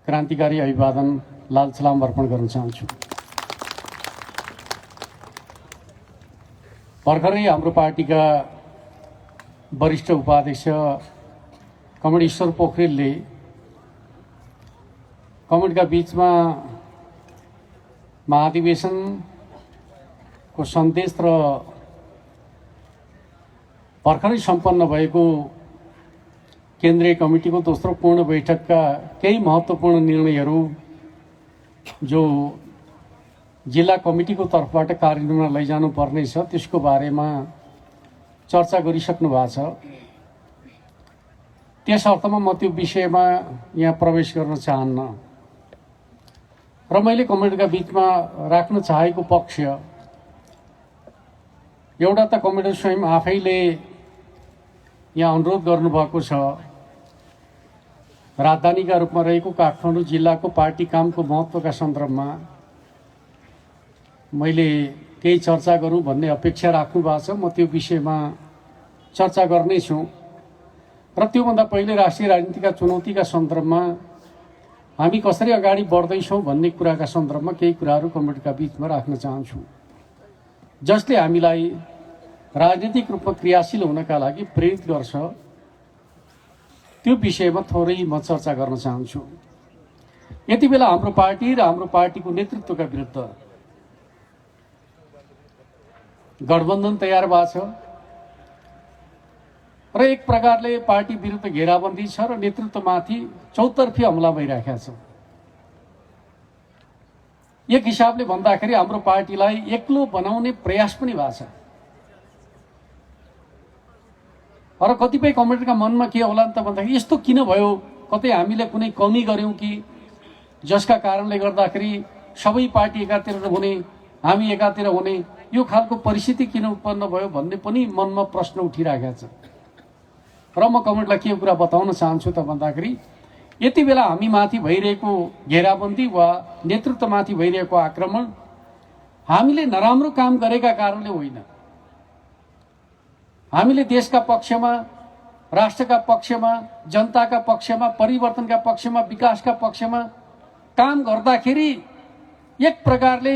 क्रान्तिकारी अभिवादन लाल सलाम अर्पण गर्न चाहन्छु। भर्खरै हाम्रो पार्टीका वरिष्ठ उपाध्यक्ष कमरेड ईश्वर पोखरेलले कमेडका बीचमा महाधिवेशनको सन्देश र भर्खरै सम्पन्न भएको केन्द्रीय कमिटीको दोस्रो पूर्ण बैठकका केही महत्त्वपूर्ण निर्णयहरू जो जिल्ला कमिटीको तर्फबाट कार्यान्वयनमा लैजानु पर्नेछ त्यसको बारेमा चर्चा गरिसक्नु भएको छ। त्यस अर्थमा म त्यो विषयमा यहाँ प्रवेश गर्न चाहन्न र मैले कमेडका बीचमा राख्न चाहेको पक्ष एउटा त कमेडर स्वयं आफैले यहाँ अनुरोध गर्नुभएको छ, राजधानीका रूपमा रहेको काठमाडौँ जिल्लाको पार्टी कामको महत्त्वका सन्दर्भमा मैले केही चर्चा गरौँ भन्ने अपेक्षा राख्नु भएको छ। म त्यो विषयमा चर्चा गर्नेछु र त्योभन्दा पहिले राष्ट्रिय राजनीतिका चुनौतीका सन्दर्भमा हामी कसरी अगाडि बढ्दैछौँ भन्ने कुराका सन्दर्भमा केही कुराहरू कमेडका बीचमा राख्न चाहन्छु, जसले हामीलाई राजनीतिक रूपमा क्रियाशील हुनका लागि प्रेरित गर्छ। त्यो विषयमा थोरै म चर्चा गर्न चाहन्छु। यति बेला हाम्रो पार्टी र हाम्रो पार्टीको नेतृत्वका विरुद्ध गठबन्धन तयार भएको छ र एक प्रकारले पार्टी विरुद्ध घेराबन्दी छ र नेतृत्वमाथि चौतर्फी हमला भइरहेको छ। एक हिसाबले भन्दाखेरि हाम्रो पार्टीलाई एक्लो बनाउने प्रयास पनि भएको छ र कतिपय कमेडका मनमा के होला त भन्दाखेरि यस्तो किन भयो, कतै हामीले कुनै कमी गर्यौं कि जसका कारणले गर्दाखेरि सबै पार्टी एकातिर हुने, हामी एकातिर हुने, यो खालको परिस्थिति किन उत्पन्न भयो भन्ने पनि मनमा प्रश्न उठिरहेको छ। र म कमेडलाई के कुरा बताउन चाहन्छु त भन्दाखेरि यति बेला हामी माथि भइरहेको घेराबन्दी वा नेतृत्वमाथि भइरहेको आक्रमण हामीले नराम्रो काम गरेका कारणले होइन। हामीले देशका पक्षमा, राष्ट्रका पक्षमा, जनताका पक्षमा, परिवर्तनका पक्षमा, विकासका पक्षमा काम गर्दाखेरि एक प्रकारले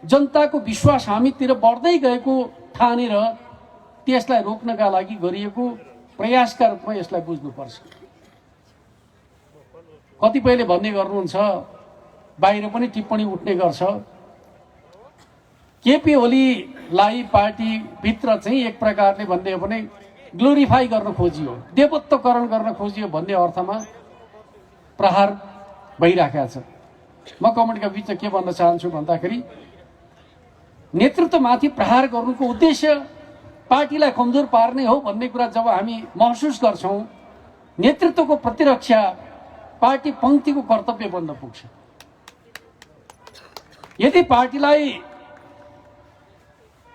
जनताको विश्वास हामीतिर बढ्दै गएको ठानेर त्यसलाई रोक्नका लागि गरिएको प्रयासका रूपमा यसलाई बुझ्नुपर्छ। कतिपयले भन्ने गर्नुहुन्छ, बाहिर पनि टिप्पणी उठ्ने गर्छ, केपी ओलीलाई पार्टीभित्र चाहिँ एक प्रकारले भन्ने हो भने ग्लोरिफाई गर्न खोजियो, देवत्वकरण गर्न खोजियो भन्ने अर्थमा प्रहार भइराखेको छ। म कमेडका बीचमा के भन्न चाहन्छु भन्दाखेरि नेतृत्वमाथि प्रहार गर्नुको उद्देश्य पार्टीलाई कमजोर पार्ने हो भन्ने कुरा जब हामी महसुस गर्छौँ, नेतृत्वको प्रतिरक्षा पार्टी पंक्तिको कर्तव्य बन्न पुग्छ। यदि पार्टीलाई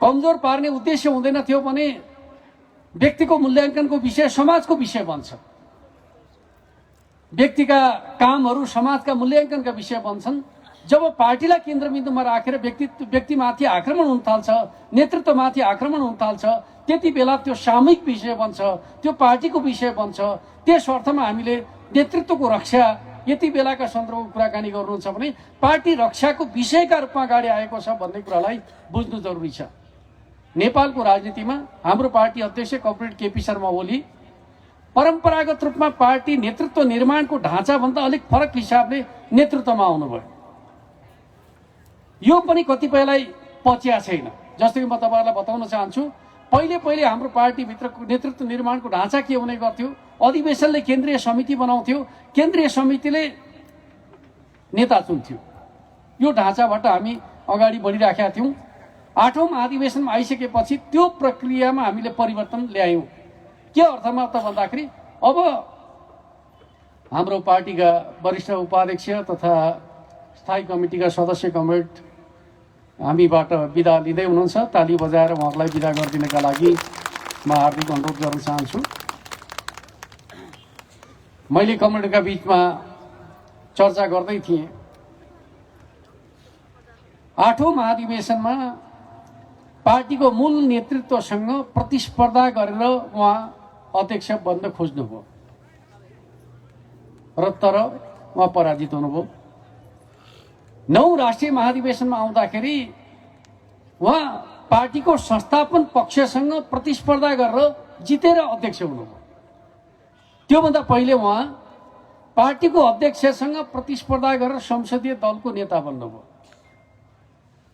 कमजोर पार्ने उद्देश्य हुँदैन थियो भने व्यक्तिको मूल्याङ्कनको विषय समाजको विषय बन्छ, व्यक्तिका कामहरू समाजका मूल्याङ्कनका विषय बन्छन्। जब पार्टीलाई केन्द्रबिन्दुमा राखेर व्यक्तिमाथि आक्रमण हुन थाल्छ, नेतृत्वमाथि आक्रमण हुन थाल्छ, त्यति बेला त्यो सामूहिक विषय बन्छ, त्यो पार्टीको विषय बन्छ। त्यस अर्थमा हामीले नेतृत्वको रक्षा यति बेलाका सन्दर्भमा कुराकानी गर्नुहुन्छ भने पार्टी रक्षाको विषयका रूपमा अगाडि आएको छ भन्ने कुरालाई बुझ्नु जरुरी छ। नेपालको राजनीतिमा हाम्रो पार्टी अध्यक्ष कमरेड केपी शर्मा ओली परम्परागत रूपमा पार्टी नेतृत्व निर्माणको ढाँचाभन्दा अलिक फरक हिसाबले नेतृत्वमा आउनुभयो। यो पनि कतिपयलाई पच्या छैन। जस्तो कि म तपाईहरुलाई बताउन चाहन्छु, पहिले हाम्रो पार्टीभित्रको नेतृत्व निर्माणको ढाँचा के हुने गर्थ्यो, अधिवेशनले केन्द्रीय समिति बनाउँथ्यो, केन्द्रीय समितिले नेता चुन्थ्यो। यो ढाँचाबाट हामी अगाडि बढिराखेका थियौं। 8औं महाधिवेशनमा आइसकेपछि त्यो प्रक्रियामा हामीले परिवर्तन ल्यायौं। के अर्थमा त भन्दाखेरि अब हाम्रो पार्टीका वरिष्ठ उपाध्यक्ष तथा स्थायी कमिटीका सदस्य कमरेड हामीबाट बिदा लिँदै हुनुहुन्छ। ताली बजाएर उहाँहरूलाई बिदा गरिदिनका लागि म हार्दिक अनुरोध गर्न चाहन्छु। मैले कमेडका बीचमा चर्चा गर्दै थिएँ, 8औं महाधिवेशनमा पार्टीको मूल नेतृत्वसँग प्रतिस्पर्धा गरेर उहाँ अध्यक्ष बन्न खोज्नुभयो र तर उहाँ पराजित हुनुभयो। 9 राष्ट्रिय महाधिवेशनमा आउँदाखेरि उहाँ पार्टीको संस्थापन पक्षसँग प्रतिस्पर्धा गरेर जितेर अध्यक्ष हुनुभयो। त्योभन्दा पहिले उहाँ पार्टीको अध्यक्षसँग प्रतिस्पर्धा गरेर संसदीय दलको नेता बन्नुभयो।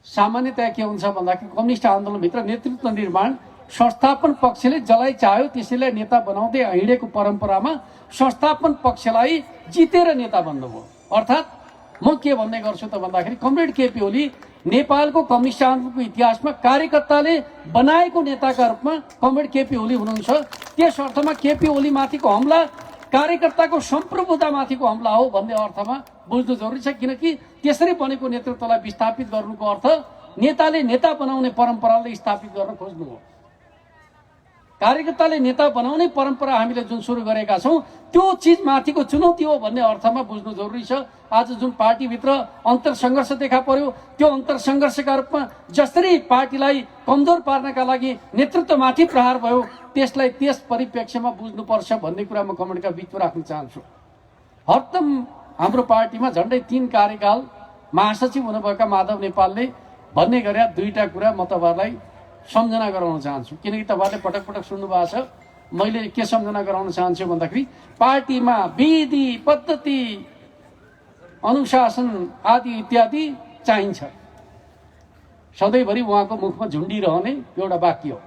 सामान्यतया के हुन्छ भन्दाखेरि कम्युनिस्ट आन्दोलनभित्र नेतृत्व निर्माण संस्थापन पक्षले जसलाई चाह्यो त्यसैलाई नेता बनाउँदै हिँडेको परम्परामा संस्थापन पक्षलाई जितेर नेता बन्नुभयो। अर्थात् म के भन्ने गर्छु त भन्दाखेरि कमरेड केपी ओली नेपालको कम्युनिस्ट आन्दोलनको इतिहासमा कार्यकर्ताले बनाएको नेताका रूपमा कमरेड केपी ओली हुनुहुन्छ। त्यस अर्थमा केपी ओली माथिको हमला कार्यकर्ताको सम्प्रभुतामाथिको हमला हो भन्ने अर्थमा बुझ्नु जरुरी छ, किनकि त्यसरी बनेको नेतृत्वलाई विस्थापित गर्नुको अर्थ नेताले नेता बनाउने परम्परालाई स्थापित गर्न खोज्नु हो। कार्यकर्ताले नेता बनाउने परम्परा हामीले जुन सुरु गरेका छौं त्यो चीज माथिको चुनौती हो भन्ने अर्थमा बुझ्नु जरुरी छ। आज जुन पार्टीभित्र अन्तरसङ्घर्ष देखा पर्यो त्यो अन्तरसङ्घर्षका रूपमा जसरी पार्टीलाई कमजोर पार्नका लागि नेतृत्वमाथि प्रहार भयो त्यसलाई त्यस परिप्रेक्ष्यमा बुझ्नुपर्छ भन्ने कुरा म कमेन्टका बिचमा राख्न चाहन्छु। हरदम हाम्रो पार्टीमा झन्डै 3 कार्यकाल महासचिव हुनुभएका माधव नेपालले भन्ने गरे 2टा कुरा म तपाईहरुलाई सम्झना गराउन चाहन्छु, किनकि तपाईहरुले पटक पटक सुन्नु भएको छ। मैले के सम्झना गराउन चाहन्छु भन्दाखेरि पार्टीमा विधि पद्धति अनुशासन आदि इत्यादि चाहिन्छ। सधैँभरि उहाँको मुखमा झुन्डिरहने एउटा वाक्य हो।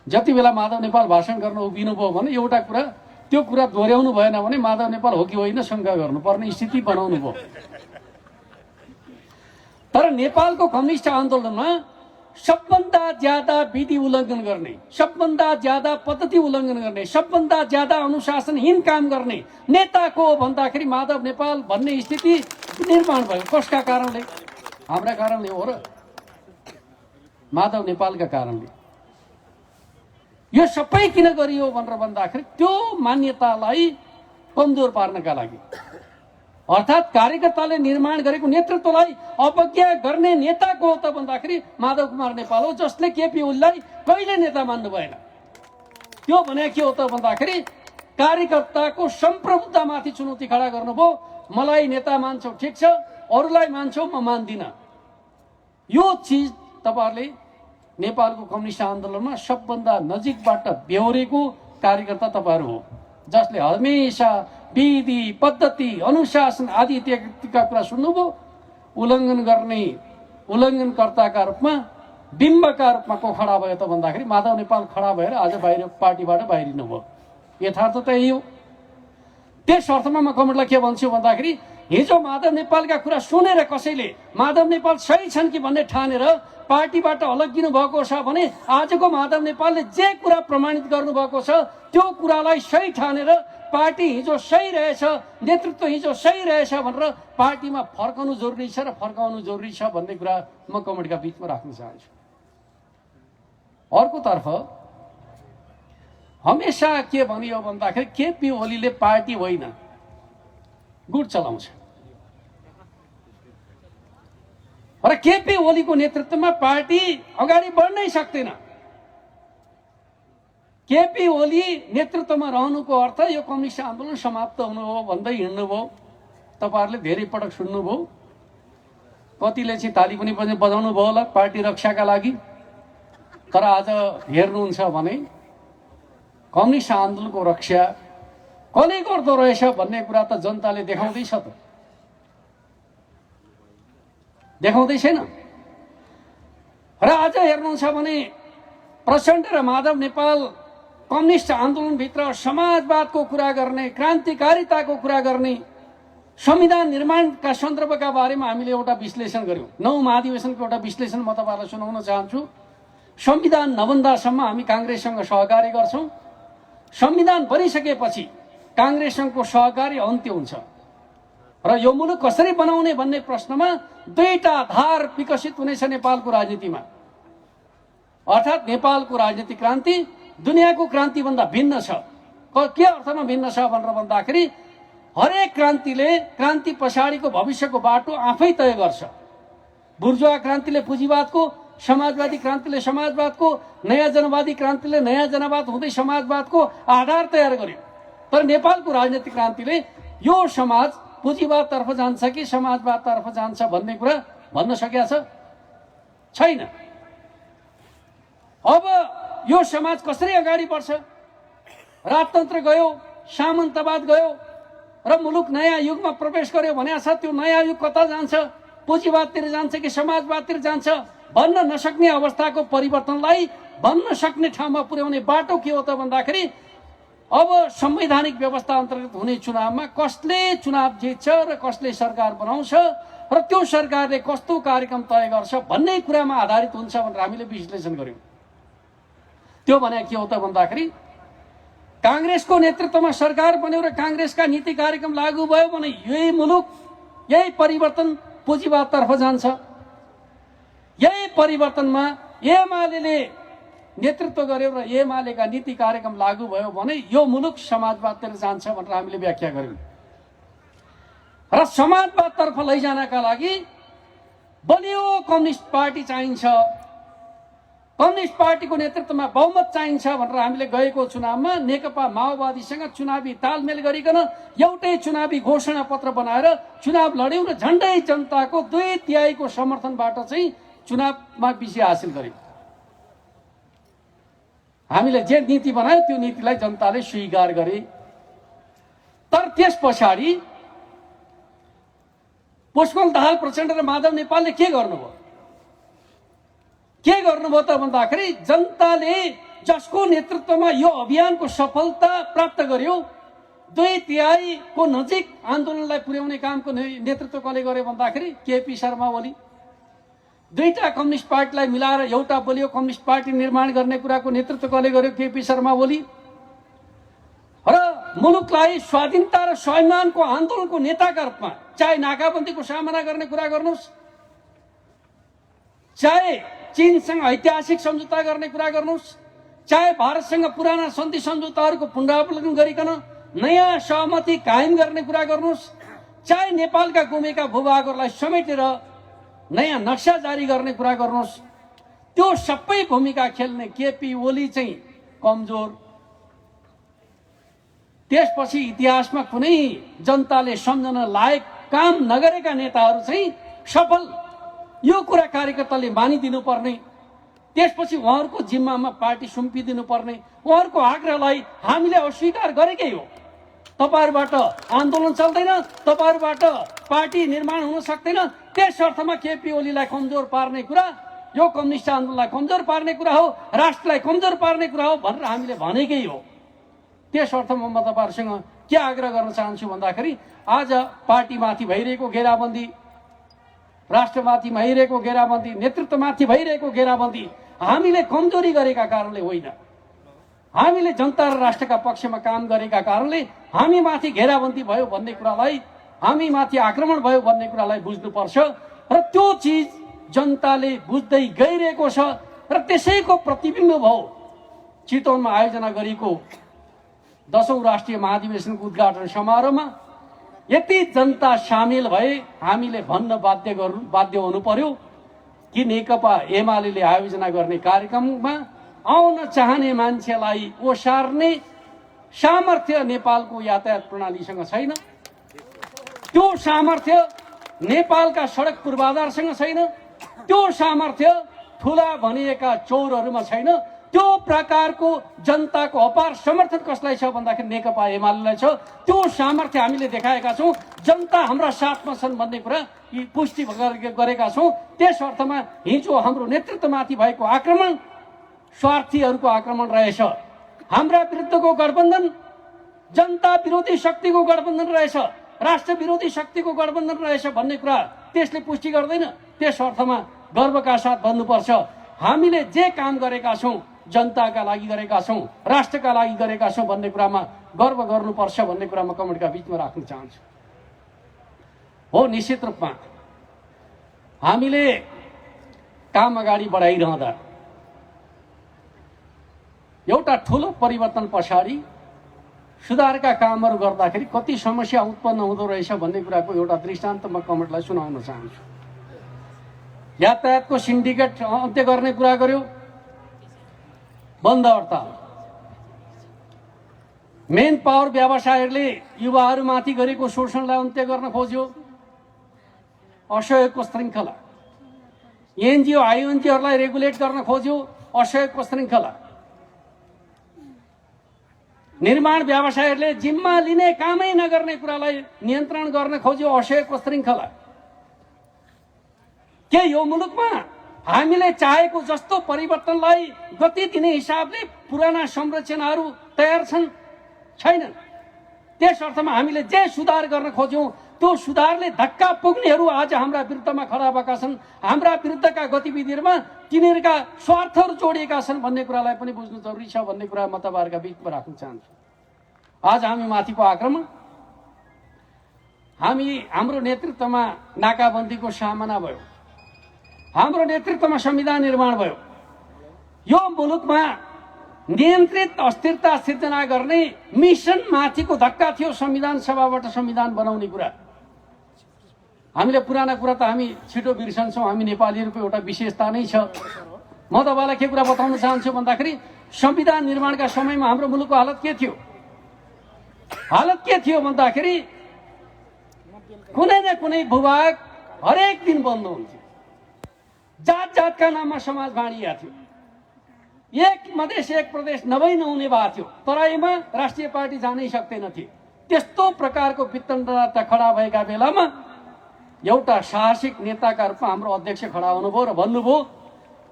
जति बेला माधव नेपाल भाषण गर्न उभिनुभयो भने एउटा कुरा त्यो कुरा दोहोर्याउनु भएन भने माधव नेपाल हो कि होइन शंका गर्नुपर्ने स्थिति बनाउनु भयो। तर नेपालको कम्युनिस्ट आन्दोलनमा सबभन्दा ज्यादा विधि उल्लङ्घन गर्ने, सबभन्दा ज्यादा पद्धति उल्लङ्घन गर्ने, सबभन्दा ज्यादा अनुशासनहीन काम गर्ने नेता को भन्दाखेरि माधव नेपाल भन्ने स्थिति निर्माण भयो। कसका कारणले? हाम्रा कारणले हो र माधव नेपालका कारणले। यो सबै किन गरियो भनेर भन्दाखेरि त्यो मान्यतालाई कमजोर पार्नका लागि, अर्थात् कार्यकर्ताले निर्माण गरेको नेतृत्वलाई अवज्ञा गर्ने नेता को हो त भन्दाखेरि माधव कुमार नेपाल हो, जसले केपी ओलीलाई कहिले नेता मान्नु भएन। त्यो भने के हो त भन्दाखेरि कार्यकर्ताको सम्प्रभुतामाथि चुनौती खडा गर्नुभयो। मलाई नेता मान्छौ ठिक छ, अरूलाई मान्छौ म मान्दिन। यो चीज तपाईहरुले नेपालको कम्युनिस्ट आन्दोलनमा सबभन्दा नजिकबाट बेहोरेको कार्यकर्ता तपाईहरु हो, जसले हमेशा विधि पद्धति अनुशासन आदि इत्यादिका कुरा सुन्नुभयो। उल्लङ्घन गर्ने उल्लङ्घनकर्ताका रूपमा बिम्बका रूपमा को खडा भयो त भन्दाखेरि माधव नेपाल खडा भएर आज बाहिर पार्टीबाट बाहिरिनु भयो। यथार्थ त यही हो। त्यस अर्थमा म कमेन्टलाई के भन्छु भन्दाखेरि हिजो माधव नेपालका कुरा सुनेर कसैले माधव नेपाल सही छन् कि भन्ने ठानेर पार्टीबाट अलग्गिनु भएको छ भने आजको माधव नेपालले जे कुरा प्रमाणित गर्नुभएको छ त्यो कुरालाई सही ठानेर पार्टी हिजो सही रहेछ, नेतृत्व हिजो सही रहेछ भनेर पार्टीमा फर्काउनु जरुरी छ र फर्काउनु जरुरी छ भन्ने कुरा म कमेन्टका बिचमा राख्न चाहन्छु। अर्कोतर्फ हमेशा के भनियो भन्दाखेरि केपी ओलीले पार्टी होइन गुट चलाउँछ र केपी ओलीको नेतृत्वमा पार्टी अगाडि बढ्नै सक्दैन। केपी ओली नेतृत्वमा रहनुको अर्थ यो कम्युनिस्ट आन्दोलन समाप्त हुनु हो भन्दै हिँड्नुभयो। तपाईहरुले धेरै पटक सुन्नुभयो, कतिले चाहिँ ताली पनि बजाउनु भयो होला पार्टी रक्षाका लागि। तर आज हेर्नुहुन्छ भने कम्युनिस्ट आन्दोलनको रक्षा कसले गर्दो रहेछ भन्ने कुरा त जनताले देखाउँदैछ त, देखाउँदै छैन। र आज हेर्नुहुन्छ भने प्रचण्ड र माधव नेपाल कम्युनिस्ट आन्दोलनभित्र समाजवादको कुरा गर्ने, क्रान्तिकारिताको कुरा गर्ने, संविधान निर्माणका सन्दर्भका बारेमा हामीले एउटा विश्लेषण गर्यौं। 9 महाधिवेशनको एउटा विश्लेषण म तपाईहरुलाई सुनाउन चाहन्छु। संविधान नबन्दासम्म हामी कांग्रेससँग सहकार्य गर्छौं, संविधान बनिसकेपछि कांग्रेससँगको सहकार्य अन्त्य हुन्छ र यो मुलुक कसरी बनाउने भन्ने प्रश्नमा दुईटा धार विकसित हुनेछ नेपालको राजनीतिमा। अर्थात् नेपालको राजनीतिक क्रान्ति दुनियाँको क्रान्ति भन्दा भिन्न छ। के अर्थमा भिन्न छ भनेर भन्दाखेरि हरेक क्रान्तिले क्रान्ति पछाडिको भविष्यको बाटो आफै तय गर्छ। बुर्जुवा क्रान्तिले पुँजीवादको, समाजवादी क्रान्तिले समाजवादको, नयाँ जनवादी क्रान्तिले नयाँ जनवाद हुँदै समाजवादको आधार तयार गर्यो। तर नेपालको राजनीतिक क्रान्तिले यो समाज पुँजीवादतर्फ जान्छ कि समाजवादतर्फ जान्छ भन्ने कुरा भन्न सकेको छैन। अब यो समाज कसरी अगाडि बढ्छ? राजतन्त्र गयो, सामन्तवाद गयो र मुलुक नयाँ युगमा प्रवेश गर्यो भने त्यो नयाँ युग कता जान्छ? पुँजीवादतिर जान्छ कि समाजवादतिर जान्छ भन्न नसक्ने अवस्थाको परिवर्तनलाई भन्न सक्ने ठाउँमा पुर्याउने बाटो के हो त भन्दाखेरि अब संवैधानिक व्यवस्था अन्तर्गत हुने चुनावमा कसले चुनाव जित्छ र कसले सरकार बनाउँछ र त्यो सरकारले कस्तो कार्यक्रम तय गर्छ भन्ने कुरामा आधारित हुन्छ भनेर हामीले विश्लेषण गर्यौं। त्यो भने के हो त भन्दाखेरि कांग्रेसको नेतृत्वमा सरकार बन्यो र कांग्रेसका नीति कार्यक्रम लागू भयो भने यही मुलुक, यही परिवर्तन पुँजीवादतर्फ जान्छ। यही परिवर्तनमा एमाले नेतृत्व गर्यो र एमालेका नीति कार्यक्रम लागू भयो भने यो मुलुक समाजवादतिर जान्छ भनेर हामीले व्याख्या गर्यौं। र समाजवादतर्फ लैजानका लागि बलियो कम्युनिस्ट पार्टी चाहिन्छ, कम्युनिस्ट पार्टीको नेतृत्वमा बहुमत चाहिन्छ भनेर हामीले गएको चुनावमा नेकपा माओवादीसँग चुनावी तालमेल गरिकन एउटै चुनावी घोषणा पत्र बनाएर चुनाव लड्यौं र झण्डै जनताको 2/3 को समर्थनबाट चाहिँ चुनावमा विजय हासिल गर्यौं। हामीले जे नीति बनायो त्यो नीतिलाई जनताले स्वीकार गरे। तर त्यस पछाडि पुष्पकमल दाहाल प्रचण्ड र माधव नेपालले के गर्नुभयो? के गर्नुभयो त भन्दाखेरि जनताले जसको नेतृत्वमा यो अभियानको सफलता प्राप्त गर्यो, 2/3 को नजिक आन्दोलनलाई पुर्याउने कामको नेतृत्व कसले गर्यो भन्दाखेरि केपी शर्मा ओली। दुईटा कम्युनिस्ट पार्टीलाई मिलाएर एउटा बलियो कम्युनिस्ट पार्टी निर्माण गर्ने कुराको नेतृत्व कसले गर्यो? केपी शर्मा ओली। र मुलुकलाई स्वाधीनता र स्वाभिमानको आन्दोलनको नेताका रूपमा चाहे नाकाबन्दीको सामना गर्ने कुरा गर्नुहोस्, चाहे चीनसँग ऐतिहासिक सम्झौता गर्ने कुरा गर्नुहोस्, चाहे भारतसँग पुराना सन्धि सम्झौताहरूको पुनरावलोकन गरिकन नयाँ सहमति कायम गर्ने कुरा गर्नुहोस्, चाहे नेपालका गुमेका भूभागहरूलाई समेटेर नयाँ नक्सा जारी गर्ने कुरा गर्नुहोस्, त्यो सबै भूमिका खेल्ने केपी ओली चाहिँ कमजोर। त्यसपछि इतिहासमा कुनै जनताले सम्झन लायक काम नगरेका नेताहरू चाहिँ सफल, यो कुरा कार्यकर्ताले मानिदिनु पर्ने। त्यसपछि उहाँहरूको जिम्मामा पार्टी सुम्पिदिनु पर्ने। उहाँहरूको आग्रहलाई हामीले अस्वीकार गरेकै हो। तपाईहरुबाट आन्दोलन चल्दैन, तपाईहरुबाट पार्टी निर्माण हुन सक्दैन, त्यस अर्थमा केपी ओलीलाई कमजोर पार्ने कुरा, यो कम्युनिस्ट आन्दोलनलाई कमजोर पार्ने कुरा हो, राष्ट्रलाई कमजोर पार्ने कुरा हो भनेर हामीले भनेकै हो। त्यस अर्थमा म तपाईहरुसँग के आग्रह गर्न चाहन्छु भन्दाखेरि आज पार्टीमाथि भइरहेको घेराबन्दी, राष्ट्रमाथि भइरहेको घेराबन्दी, नेतृत्वमाथि भइरहेको घेराबन्दी हामीले कमजोरी गरेका कारणले होइन, हामीले जनता र राष्ट्रका पक्षमा काम गरेका कारणले हामी माथि घेराबन्दी भयो भन्ने कुरालाई, हामी माथि आक्रमण भयो भन्ने कुरालाई बुझ्नुपर्छ र त्यो चीज जनताले बुझ्दै गइरहेको छ र त्यसैको प्रतिबिम्ब भयो चितवनमा आयोजना गरिएको 10औं राष्ट्रिय महाधिवेशनको उद्घाटन समारोहमा। यति जनता सामेल भए हामीले भन्न बाध्य हुनु पर्यो कि नेकपा एमाले आयोजना गर्ने कार्यक्रममा आउन चाहने मान्छेलाई ओसार्ने सामर्थ्य नेपालको यातायात प्रणालीसँग छैन, त्यो सामर्थ्य नेपालका सडक पूर्वाधारसँग छैन, त्यो सामर्थ्य ठूला भनिएका चौरहरूमा छैन। त्यो प्रकारको जनताको अपार समर्थन कसलाई छ भन्दाखेरि नेकपा एमालेलाई छ। त्यो सामर्थ्य हामीले देखाएका छौं, जनता हाम्रा साथमा छन् भन्ने कुरा पुष्टि गरेका छौं। त्यस अर्थमा हिजो हाम्रो नेतृत्वमाथि भएको आक्रमण स्वार्थीहरूको आक्रमण रहेछ, हाम्रा विरुद्धको गठबन्धन जनता विरोधी शक्तिको गठबन्धन रहेछ, राष्ट्र विरोधी शक्तिको गठबन्धन रहेछ भन्ने कुरा त्यसले पुष्टि गर्दैन। त्यस अर्थमा गर्वका साथ भन्नुपर्छ हामीले जे काम गरेका छौं जनताका लागि गरेका छौं, राष्ट्रका लागि गरेका छौं भन्ने कुरामा गर्व गर्नुपर्छ भन्ने कुरा म कमेन्टका बीचमा राख्न चाहन्छु। हो, निश्चित रूपमा हामीले काम अगाडि बढाइरहँदा एउटा ठूलो परिवर्तन पछाडि सुधारका कामहरू गर्दाखेरि कति समस्या उत्पन्न हुँदो रहेछ भन्ने कुराको एउटा दृष्टान्त म कमेन्टलाई सुनाउन चाहन्छु। यातायातको सिन्डिकेट अन्त्य गर्ने कुरा गर्यो, बन्द हडताल। मेन पावर व्यवसायहरूले युवाहरूमाथि गरेको शोषणलाई अन्त्य गर्न खोज्यो। असहयोगको श्रृङ्खला। एनजिओ आइएनजिओहरूलाई रेगुलेट गर्न खोज्यो। असहयोगको श्रृङ्खला। निर्माण व्यवसायहरूले जिम्मा लिने कामै नगर्ने कुरालाई नियन्त्रण गर्न खोज्यो। असहयोगको श्रृङ्खला। के यो मुलुकमा हामीले चाहेको जस्तो परिवर्तनलाई गति दिने हिसाबले पुराना संरचनाहरू तयार छन्? छैनन्। त्यस अर्थमा हामीले जे सुधार गर्न खोज्यौं त्यो सुधारले धक्का पुग्नेहरू आज हाम्रा विरुद्धमा खडा भएका छन्। हाम्रा विरुद्धका गतिविधिहरूमा तिनीहरूका स्वार्थहरू जोडिएका छन् भन्ने कुरालाई पनि बुझ्नु जरुरी छ भन्ने कुरा म तपाईहरुका बीचमा राख्न चाहन्छु। आज हामी माथिको आक्रमण, हाम्रो नेतृत्वमा नाकाबन्दीको सामना भयो, हाम्रो नेतृत्वमा संविधान निर्माण भयो। यो मुलुकमा नियन्त्रित अस्थिरता सिर्जना गर्ने मिशन माथिको धक्का थियो संविधान सभाबाट संविधान बनाउने कुरा। हामीले पुराना कुरा त हामी छिटो बिर्सन्छौँ। हामी नेपालीहरूको एउटा विशेषता नै छ। म तपाईलाई के कुरा बताउन चाहन्छु भन्दाखेरि संविधान निर्माणका समयमा हाम्रो मुलुकको हालत के थियो? हालत के थियो भन्दाखेरि कुनै न कुनै भूभाग हरेक दिन बन्द हुन्थ्यो। जात जातका नाममा समाज बाँडिया थियो। एक मधेस एक प्रदेश नभई नहुने भएको थियो। तराईमा राष्ट्रिय पार्टी जानै सक्दैनथे। त्यस्तो प्रकारको वितण्डता खडा भएका बेलामा एउटा साहसिक नेताका रूपमा हाम्रो अध्यक्ष खडा हुनुभयो र भन्नुभयो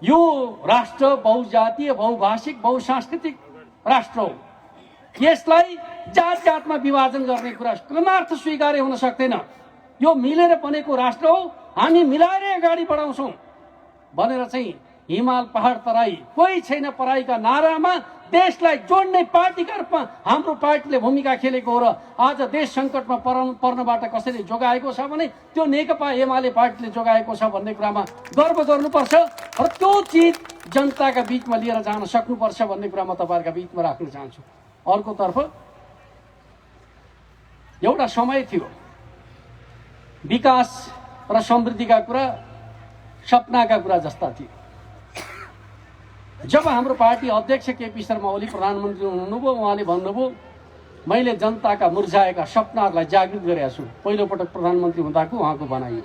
यो राष्ट्र बहुजातीय बहुभाषिक बहुसांस्कृतिक राष्ट्र हो। यसलाई जात जातमा विभाजन गर्ने कुरा क्रमार्थ स्वीकार्य हुन सक्दैन। यो मिलेर बनेको राष्ट्र हो, हामी मिलाएर अगाडि बढाउँछौँ भनेर चाहिँ हिमाल पहाड तराई कोही छैन पराईका नारामा देशलाई जोड्ने पार्टीका रूपमा हाम्रो पार्टीले भूमिका खेलेको हो। र आज देश सङ्कटमा पर्नबाट कसरी जोगाएको छ भने त्यो नेकपा एमाले पार्टीले जोगाएको छ भन्ने कुरामा गर्व गर्नुपर्छ र त्यो चिज जनताका बीचमा लिएर जान सक्नुपर्छ भन्ने कुरा म तपाईहरुका बीचमा राख्न चाहन्छु। अर्कोतर्फ एउटा समय थियो विकास र समृद्धिका कुरा सपनाका कुरा जस्ता थिए। जब हाम्रो पार्टी अध्यक्ष केपी शर्मा ओली प्रधानमन्त्री हुनुभयो, उहाँले भन्नुभयो मैले जनताका मुर्झाएका सपनाहरूलाई जागृत गरेका छु। पहिलोपटक प्रधानमन्त्री हुँदाको उहाँको भनाइ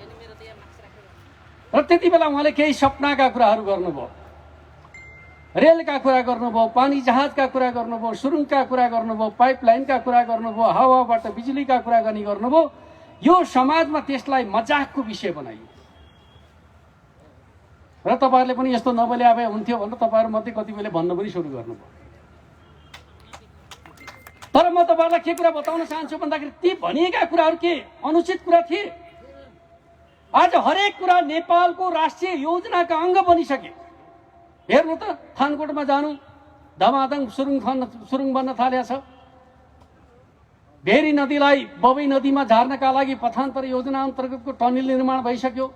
र त्यति बेला उहाँले केही सपनाका कुराहरू गर्नुभयो। रेलका कुरा गर्नुभयो, पानी जहाजका कुरा गर्नुभयो, सुरुङका कुरा गर्नुभयो, पाइपलाइनका कुरा गर्नुभयो, हावाबाट बिजुलीका कुरा गर्ने गर्नुभयो। यो समाजमा त्यसलाई मजाकको विषय बनाइयो र तपाईहरुले पनि यस्तो नबोले भए हुन्थ्यो भनेर तपाईहरु मध्ये कतिपयले भन्न पनि सुरु गर्नुभयो। तर म तपाईहरुलाई के कुरा बताउन चाहन्छु भन्दाखेरि ती भनिएका कुराहरू के अनुचित कुरा थिए? आज हरेक कुरा नेपालको राष्ट्रिय योजनाका अङ्ग बनिसके। हेर्नु त थानकोटमा जानु धमाधम सुरुङ बन्न थालेको छ। भेरी नदीलाई बबई नदीमा झार्नका लागि पथान्तर योजना अन्तर्गतको टनल निर्माण भइसक्यो।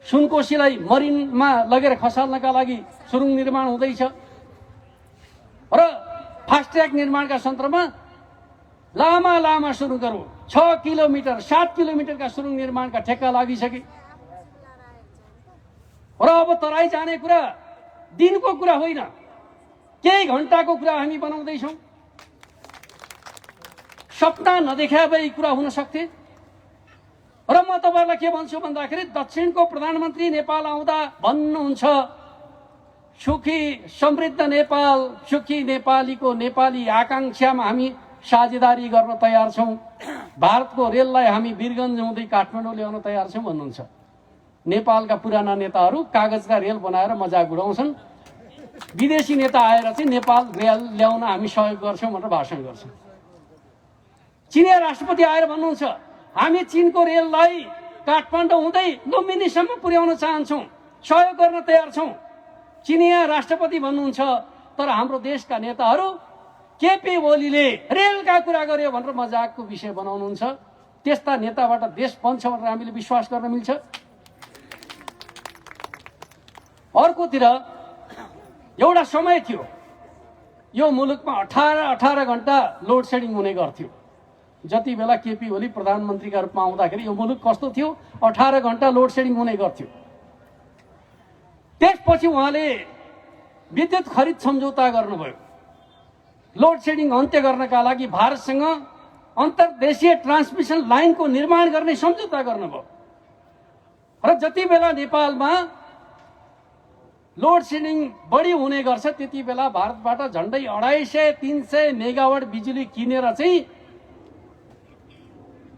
सुनकोशीलाई मरिनमा लगेर खसाल्नका लागि सुरुङ निर्माण हुँदैछ र फास्ट ट्र्याक निर्माणका सन्दर्भमा लामा लामा सुरुङहरू 6 किलोमिटर 7 किलोमिटरका सुरुङ निर्माणका ठेक्का लागिसके र अब तराई जाने कुरा दिनको कुरा होइन, केही घण्टाको कुरा हामी बनाउँदैछौँ। सपना नदेखा भए कुरा हुन सक्थे। र म तपाईहरुलाई के भन्छु भन्दाखेरि दक्षिणको प्रधानमन्त्री नेपाल आउँदा भन्नुहुन्छ सुखी समृद्ध नेपाल, सुखी नेपालीको नेपाली आकांक्षामा हामी साझेदारी गर्न तयार छौं। भारतको रेललाई हामी वीरगञ्ज हुँदै काठमाडौँ ल्याउन तयार छौं भन्नुहुन्छ। नेपालका पुराना नेताहरू कागजका रेल बनाएर मजाक उडाउँछन्। विदेशी नेता आएर चाहिँ नेपाल रेल ल्याउन हामी सहयोग गर्छौं भनेर भाषण गर्छन्। चीनिया राष्ट्रपति आएर भन्नुहुन्छ हामी चीनको रेललाई काठमाडौँ हुँदै लुम्बिनीसम्म पुर्याउन चाहन्छौँ, सहयोग गर्न तयार छौं। चीनिया राष्ट्रपति भन्नुहुन्छ। तर हाम्रो देशका नेताहरू केपी ओलीले रेलका कुरा गर्यो भनेर मजाकको विषय बनाउनुहुन्छ। त्यस्ता नेताबाट देश बन्छ भनेर हामीले विश्वास गर्न मिल्छ? अर्कोतिर एउटा समय थियो यो मुलुकमा 18 घण्टा लोड सेडिङ हुने गर्थ्यो। जति बेला केपी ओली प्रधानमन्त्रीका रूपमा आउँदाखेरि यो मुलुक कस्तो थियो? 18 घण्टा लोड सेडिङ हुने गर्थ्यो। त्यसपछि उहाँले विद्युत खरिद सम्झौता गर्नुभयो। लोड सेडिङ अन्त्य गर्नका लागि भारतसँग अन्तर्देशीय ट्रान्समिसन लाइनको निर्माण गर्ने सम्झौता गर्नुभयो र जति बेला नेपालमा लोड सेडिङ बढी हुने गर्छ त्यति बेला भारतबाट झन्डै 250-300 मेगावाट बिजुली किनेर चाहिँ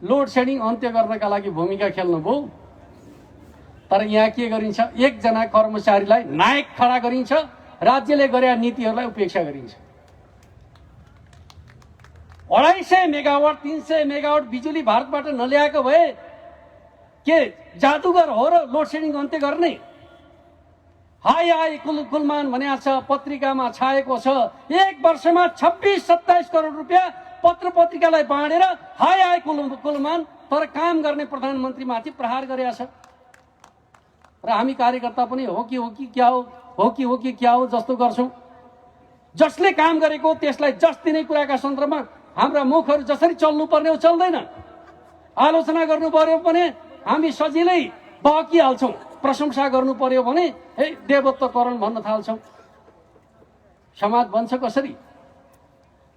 लोड सेडिङ अन्त्य गर्नका लागि भूमिका खेल्नुभयो। तर यहाँ के गरिन्छ, एकजना कर्मचारीलाई नायक खडा गरिन्छ, राज्यले गरेका नीतिहरूलाई उपेक्षा गरिन्छ। 250 मेगावाट 300 मेगावाट बिजुली भारतबाट नल्याएको भए के जादुगर हो र लोड सेडिङ अन्त्य गर्ने? हाई हाई कुलमान भनेको छ, पत्रिकामा छाएको छ, एक वर्षमा 26-27 करोड रुपियाँ पत्र पत्रिकालाई बाँडेर हाई हाई कुलमान, तर काम गर्ने प्रधानमन्त्रीमाथि प्रहार गरेका छ। र हामी कार्यकर्ता पनि हो कि क्या हो जस्तो गर्छौं। जसले काम गरेको त्यसलाई जस दिने कुराका सन्दर्भमा हाम्रा मुखहरू जसरी चल्नु पर्ने हो चल्दैन। आलोचना गर्नु पर्यो भने हामी सजिलै बहकिहाल्छौं, प्रशंसा गर्नु पर्यो भने हे देवत्वकरण भन्न थाल्छौं। समाज बन्छ कसरी?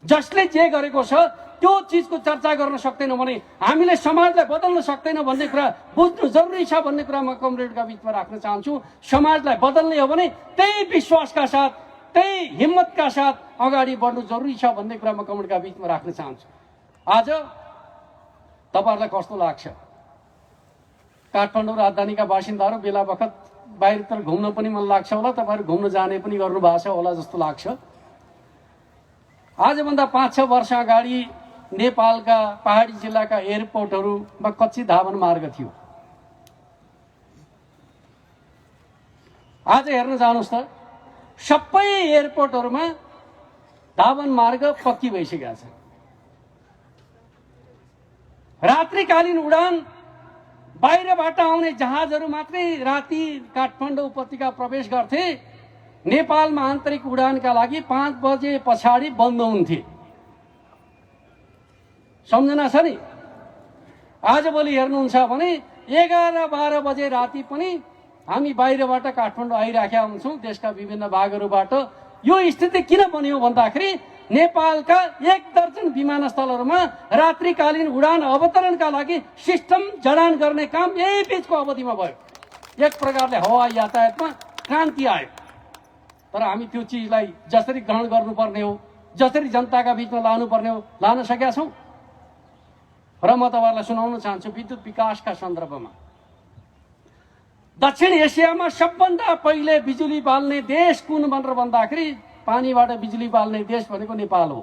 जसले जे गरेको छ त्यो चीजको चर्चा गर्न सक्दैनौँ भने हामीले समाजलाई बदल्न सक्दैनौँ भन्ने कुरा बुझ्नु जरुरी छ भन्ने कुरा म कमरेडका बिचमा राख्न चाहन्छु। समाजलाई बदल्ने हो भने त्यही विश्वासका साथ, त्यही हिम्मतका साथ अगाडि बढ्नु जरुरी छ भन्ने कुरा म कमरेडका बिचमा राख्न चाहन्छु। आज तपाईहरुलाई कस्तो लाग्छ? काठमाडौँ राजधानीका बासिन्दाहरू बेला बखत बाहिरतिर घुम्न पनि मन लाग्छ होला, तपाईहरु घुम्न जाने पनि गर्नु भएको छ होला जस्तो लाग्छ। आजभन्दा 5-6 वर्ष अगाडि नेपालका पहाडी जिल्लाका एयरपोर्टहरूमा कच्ची धावन मार्ग थियो। आज हेर्न जानुस् त सबै एयरपोर्टहरूमा धावन मार्ग पक्की भइसकेका छ। रात्रिकालीन उडान बाहिरबाट आउने जहाजहरू मात्रै राति काठमाडौँ उपत्यका प्रवेश गर्थे। नेपालमा आन्तरिक उडानका लागि 5 बजे पछाडि बन्द हुन्थे। सम्झना छ नि? आजभोलि हेर्नुहुन्छ भने 11-12 बजे राति पनि हामी बाहिरबाट काठमाडौँ आइराखेका हुन्छौँ देशका विभिन्न भागहरूबाट। यो स्थिति किन बन्यो भन्दाखेरि नेपालका 1 दर्जन विमानस्थलहरूमा रात्रिकालीन उडान अवतरणका लागि सिस्टम जडान गर्ने काम यही बीचको अवधिमा भयो। एक प्रकारले हवाई यातायातमा क्रान्ति आयो। तर हामी त्यो चीजलाई जसरी ग्रहण गर्नुपर्ने हो, जसरी जनताका बीचमा लानुपर्ने हो, लान सकेका छौं। र म तपाईहरुलाई सुनाउन चाहन्छु विद्युत विकासका सन्दर्भमा। दक्षिण एसियामा सबभन्दा पहिले बिजुली बाल्ने देश कुन भनेर भन्दाखेरि पानीबाट बिजुली बाल्ने देश भनेको नेपाल हो।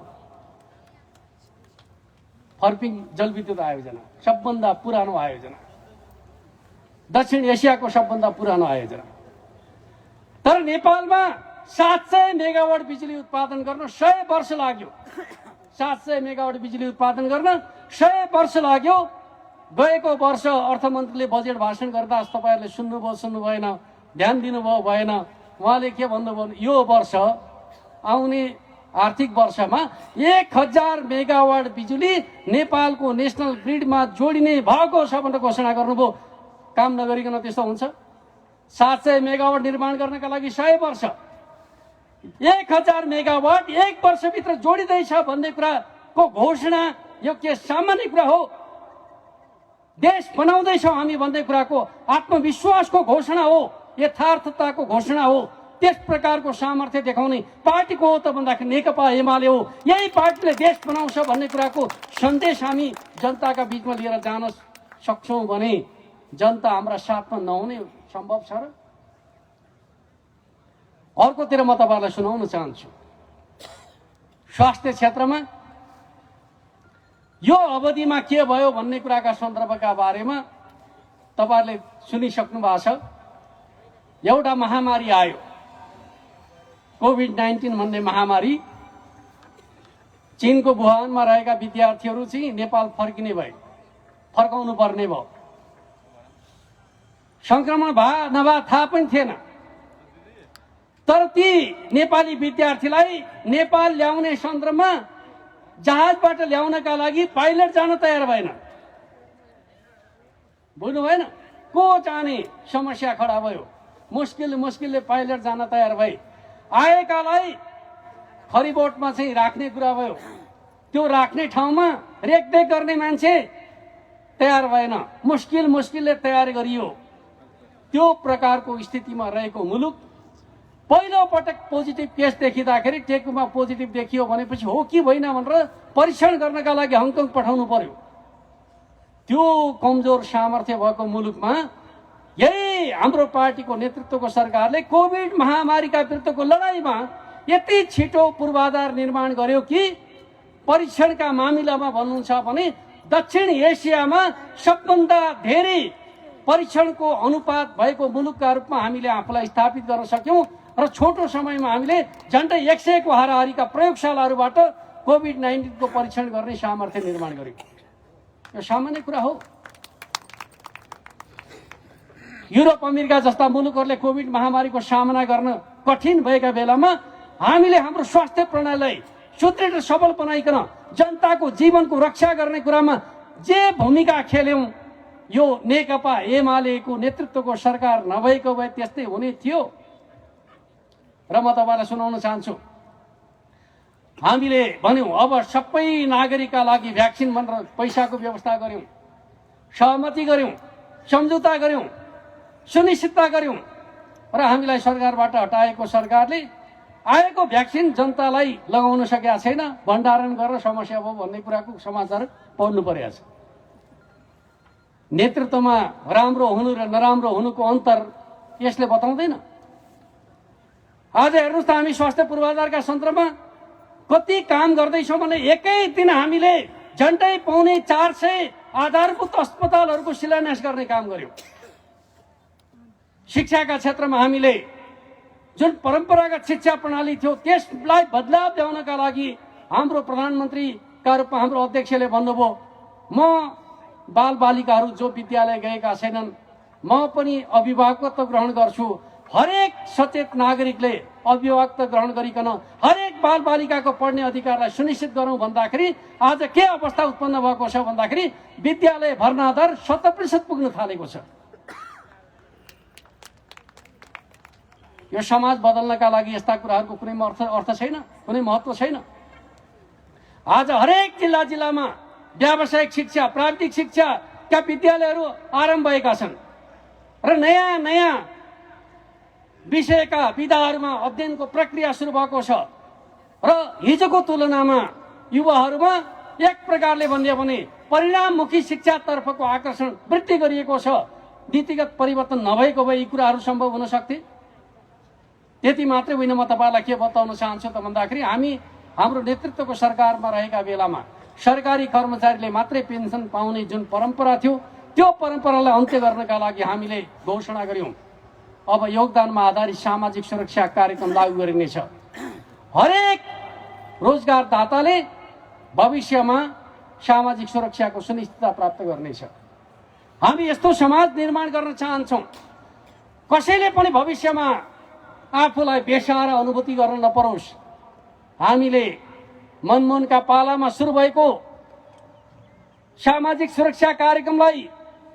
फर्पिङ जलविद्युत आयोजना सबभन्दा पुरानो आयोजना, दक्षिण एसियाको सबभन्दा पुरानो आयोजना। तर नेपालमा 700 मेगावाट बिजुली उत्पादन गर्न 100 वर्ष लाग्यो। 700 मेगावाट बिजुली उत्पादन गर्न 100 वर्ष लाग्यो। गएको वर्ष अर्थमन्त्रीले बजेट भाषण गर्दा तपाईहरुले सुन्नु भएन, ध्यान दिनुभयो भएन। उहाँले के भन्नुभयो, यो वर्ष आउने आर्थिक वर्षमा 1000 मेगावाट बिजुली नेपालको नेशनल ग्रिडमा जोडिने भएको छ भनेर घोषणा गर्नुभयो। काम नगरिकन त्यस्तो हुन्छ? 700 मेगावाट निर्माण गर्नका लागि 100 वर्ष, 1000 मेगावाट 1 वर्षभित्र जोडिँदैछ भन्ने कुराको घोषणा यो के सामान्य कुरा हो? देश बनाउँदैछौँ हामी भन्ने कुराको आत्मविश्वासको घोषणा हो, यथार्थताको घोषणा हो। त्यस प्रकारको सामर्थ्य देखाउने पार्टीको हो त भन्दाखेरि नेकपा एमाले हो। यही पार्टीले देश बनाउँछ भन्ने कुराको सन्देश हामी जनताका बीचमा लिएर जान सक्छौं भने जनता हाम्रा साथमा नहुने सम्भव छ र? अर्कोतिर म तपाईहरुलाई सुनाउन चाहन्छु, स्वास्थ्य क्षेत्रमा यो अवधिमा के भयो भन्ने कुराका सन्दर्भका बारेमा तपाईहरुले सुनिसक्नु भएको छ। एउटा महामारी आयो, कोभिड-19 भन्ने महामारी। चीनको वुहानमा रहेका विद्यार्थीहरू चाहिँ नेपाल फर्किने भए, फर्काउनु पर्ने भयो। संक्रमण भए नभए थाहा पनि थिएन। तर ती नेपाली विद्यार्थीलाई नेपाल ल्याउने सन्दर्भमा जहाजबाट ल्याउनका लागि पाइलट जान तयार भएन। बुझ्नु भएन? को जाने समस्या खडा भयो। मुस्किलले पाइलट जान तयार भए। आएकालाई खरिबोटमा चाहिँ राख्ने कुरा भयो, त्यो राख्ने ठाउँमा रेखदेख गर्ने मान्छे तयार भएन, मुस्किलले तयार गरियो। त्यो प्रकारको स्थितिमा रहेको मुलुक पहिलो पटक पोजिटिभ केस देखिँदाखेरि टेकुमा पोजिटिभ देखियो भनेपछि हो कि होइन भनेर परीक्षण गर्नका लागि हङकङ पठाउनु पर्यो। त्यो कमजोर सामर्थ्य भएको मुलुकमा यही हाम्रो पार्टीको नेतृत्वको सरकारले कोभिड महामारीका विरुद्धको लडाईँमा यति छिटो पूर्वाधार निर्माण गर्यो कि परीक्षणका मामिलामा भन्नुहुन्छ भने दक्षिण एसियामा सबभन्दा धेरै परीक्षणको अनुपात भएको मुलुकका रूपमा हामीले आफूलाई स्थापित गर्न सक्यौं र छोटो समयमा हामीले झन्डै 100 को हाराहारीका प्रयोगशालाहरूबाट कोभिड-19 को परीक्षण गर्ने सामर्थ्य निर्माण गर्यो। यो सामान्य कुरा हो। युरोप अमेरिका जस्ता मुलुकहरूले कोभिड महामारीको सामना गर्न कठिन भएका बेलामा हामीले हाम्रो स्वास्थ्य प्रणालीलाई सुदृढ र सबल बनाइकन जनताको जीवनको रक्षा गर्ने कुरामा जे भूमिका खेल्यौं, यो नेकपा एमालेको नेतृत्वको सरकार नभएको भए त्यस्तै हुने थियो। र म तपाईलाई सुनाउन चाहन्छु, हामीले भन्यौं अब सबै नागरिकका लागि भ्याक्सिन भनेर पैसाको व्यवस्था गर्यौं, सहमति गर्यौं, सम्झौता गर्यौं, सुनिश्चितता गर्यौं र हामीलाई सरकारबाट हटाएको सरकारले आएको भ्याक्सिन जनतालाई लगाउन सकेका छैन। भण्डारण गरेर समस्या भयो भन्ने कुराको समाचार पढ्नु परेको छ। नेतृत्वमा राम्रो हुनु र नराम्रो हुनुको अन्तर यसले बताउँदैन। आज हेर्नुस् त हामी स्वास्थ्य पूर्वाधारका सन्दर्भमा कति काम गर्दैछौँ भने एकै दिन हामीले झन्डै 450 आधारभूत अस्पतालहरूको शिलान्यास गर्ने काम गर्यौं। शिक्षाका क्षेत्रमा हामीले जुन परम्परागत शिक्षा प्रणाली थियो त्यसलाई बदलाव ल्याउनका लागि हाम्रो प्रधानमन्त्रीका रूपमा हाम्रो अध्यक्षले भन्नुभयो, म बालबालिकाहरू जो विद्यालय गएका छैनन् म पनि अभिभावकत्व ग्रहण गर्छु। हरेक सचेत नागरिकले अभिभावकत्व ग्रहण गरिकन हरेक बालबालिकाको पढ्ने अधिकारलाई सुनिश्चित गरौं भन्दाखेरि आज के अवस्था उत्पन्न भएको छ भन्दाखेरि विद्यालय भर्ना दर 70% पुग्न थालेको छ। यो समाज बदल्नका लागि यस्ता कुराहरूको कुनै अर्थ छैन, कुनै महत्त्व छैन। आज हरेक जिल्लामा व्यावसायिक शिक्षा, प्राविधिक शिक्षाका विद्यालयहरू आरम्भ भएका छन् र नयाँ विषयका विधाहरूमा अध्ययनको प्रक्रिया सुरु भएको छ र हिजोको तुलनामा युवाहरूमा एक प्रकारले भन्यो भने परिणाममुखी शिक्षातर्फको आकर्षण वृद्धि गरिएको छ। नीतिगत परिवर्तन नभएको भए यी कुराहरू सम्भव हुन सक्थे। त्यति मात्रै होइन, म तपाईलाई के बताउन चाहन्छु त भन्दाखेरि हाम्रो नेतृत्वको सरकारमा रहेका बेलामा सरकारी कर्मचारीले मात्रै पेन्सन पाउने जुन परम्परा थियो त्यो परम्परालाई अन्त्य गर्नका लागि हामीले घोषणा गर्यौं। अब योगदानमा आधारित सामाजिक सुरक्षा कार्यक्रम लागू गरिनेछ। हरेक रोजगारदाताले भविष्यमा सामाजिक सुरक्षाको सुनिश्चितता प्राप्त गर्नेछ। हामी यस्तो समाज निर्माण गर्न चाहन्छौं कसैले पनि भविष्यमा आफूलाई बेसहारा अनुभूति गर्न नपरोस्। हामीले मनमोहनका पालामा सुरु भएको सामाजिक सुरक्षा कार्यक्रमलाई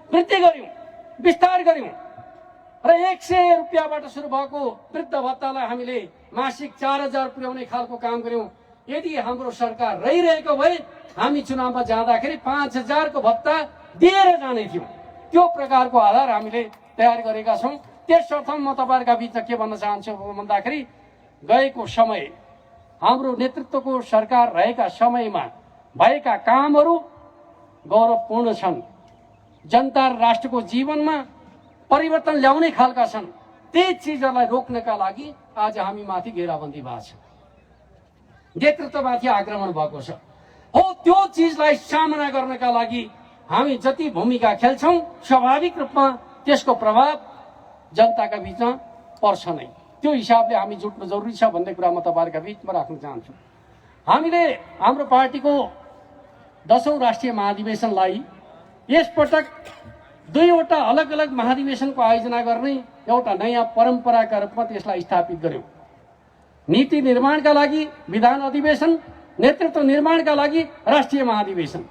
वृद्धि गर्यौं, विस्तार गर्यौं र 100 रुपियाँबाट सुरु भएको वृद्ध भत्तालाई हामीले मासिक 4000 पुर्याउने खालको काम गर्यौं। यदि हाम्रो सरकार रहिरहेको भए हामी चुनावमा जाँदाखेरि 5000 को भत्ता दिएर जाने थियौं। त्यो प्रकारको आधार हामीले तयार गरेका छौं। त्यसर्थ म तपाईहरुका बीचमा के भन्न चाहन्छु भन्दाखेरि गएको समय हाम्रो नेतृत्वको सरकार रहेका समयमा भएका कामहरू गौरवपूर्ण छन्, जनता र राष्ट्रको जीवनमा परिवर्तन ल्याउने खालका छन्। ती चीजहरूलाई रोक्नका लागि आज हामी माथि घेराबन्दी भएको छ, नेतृत्वमाथि आक्रमण भएको छ। हो त्यो चीजलाई सामना गर्नका लागि हामी जति भूमिका खेल्छौं स्वाभाविक रूपमा त्यसको प्रभाव जनताका बीचमा पर्छ नै। त्यो हिसाबले हामी जुट्नु जरुरी छ भन्ने कुरा म तपाईहरुका बीचमा राख्न चाहन्छु। हामीले हाम्रो पार्टीको 10औं राष्ट्रिय महाधिवेशनलाई यसपटक 2वटा अलग अलग महाधिवेशनको आयोजना गर्ने एउटा नयाँ परम्पराका रूपमा त्यसलाई स्थापित गर्यौं। नीति निर्माणका लागि विधान अधिवेशन, नेतृत्व निर्माणका लागि राष्ट्रिय महाधिवेशन।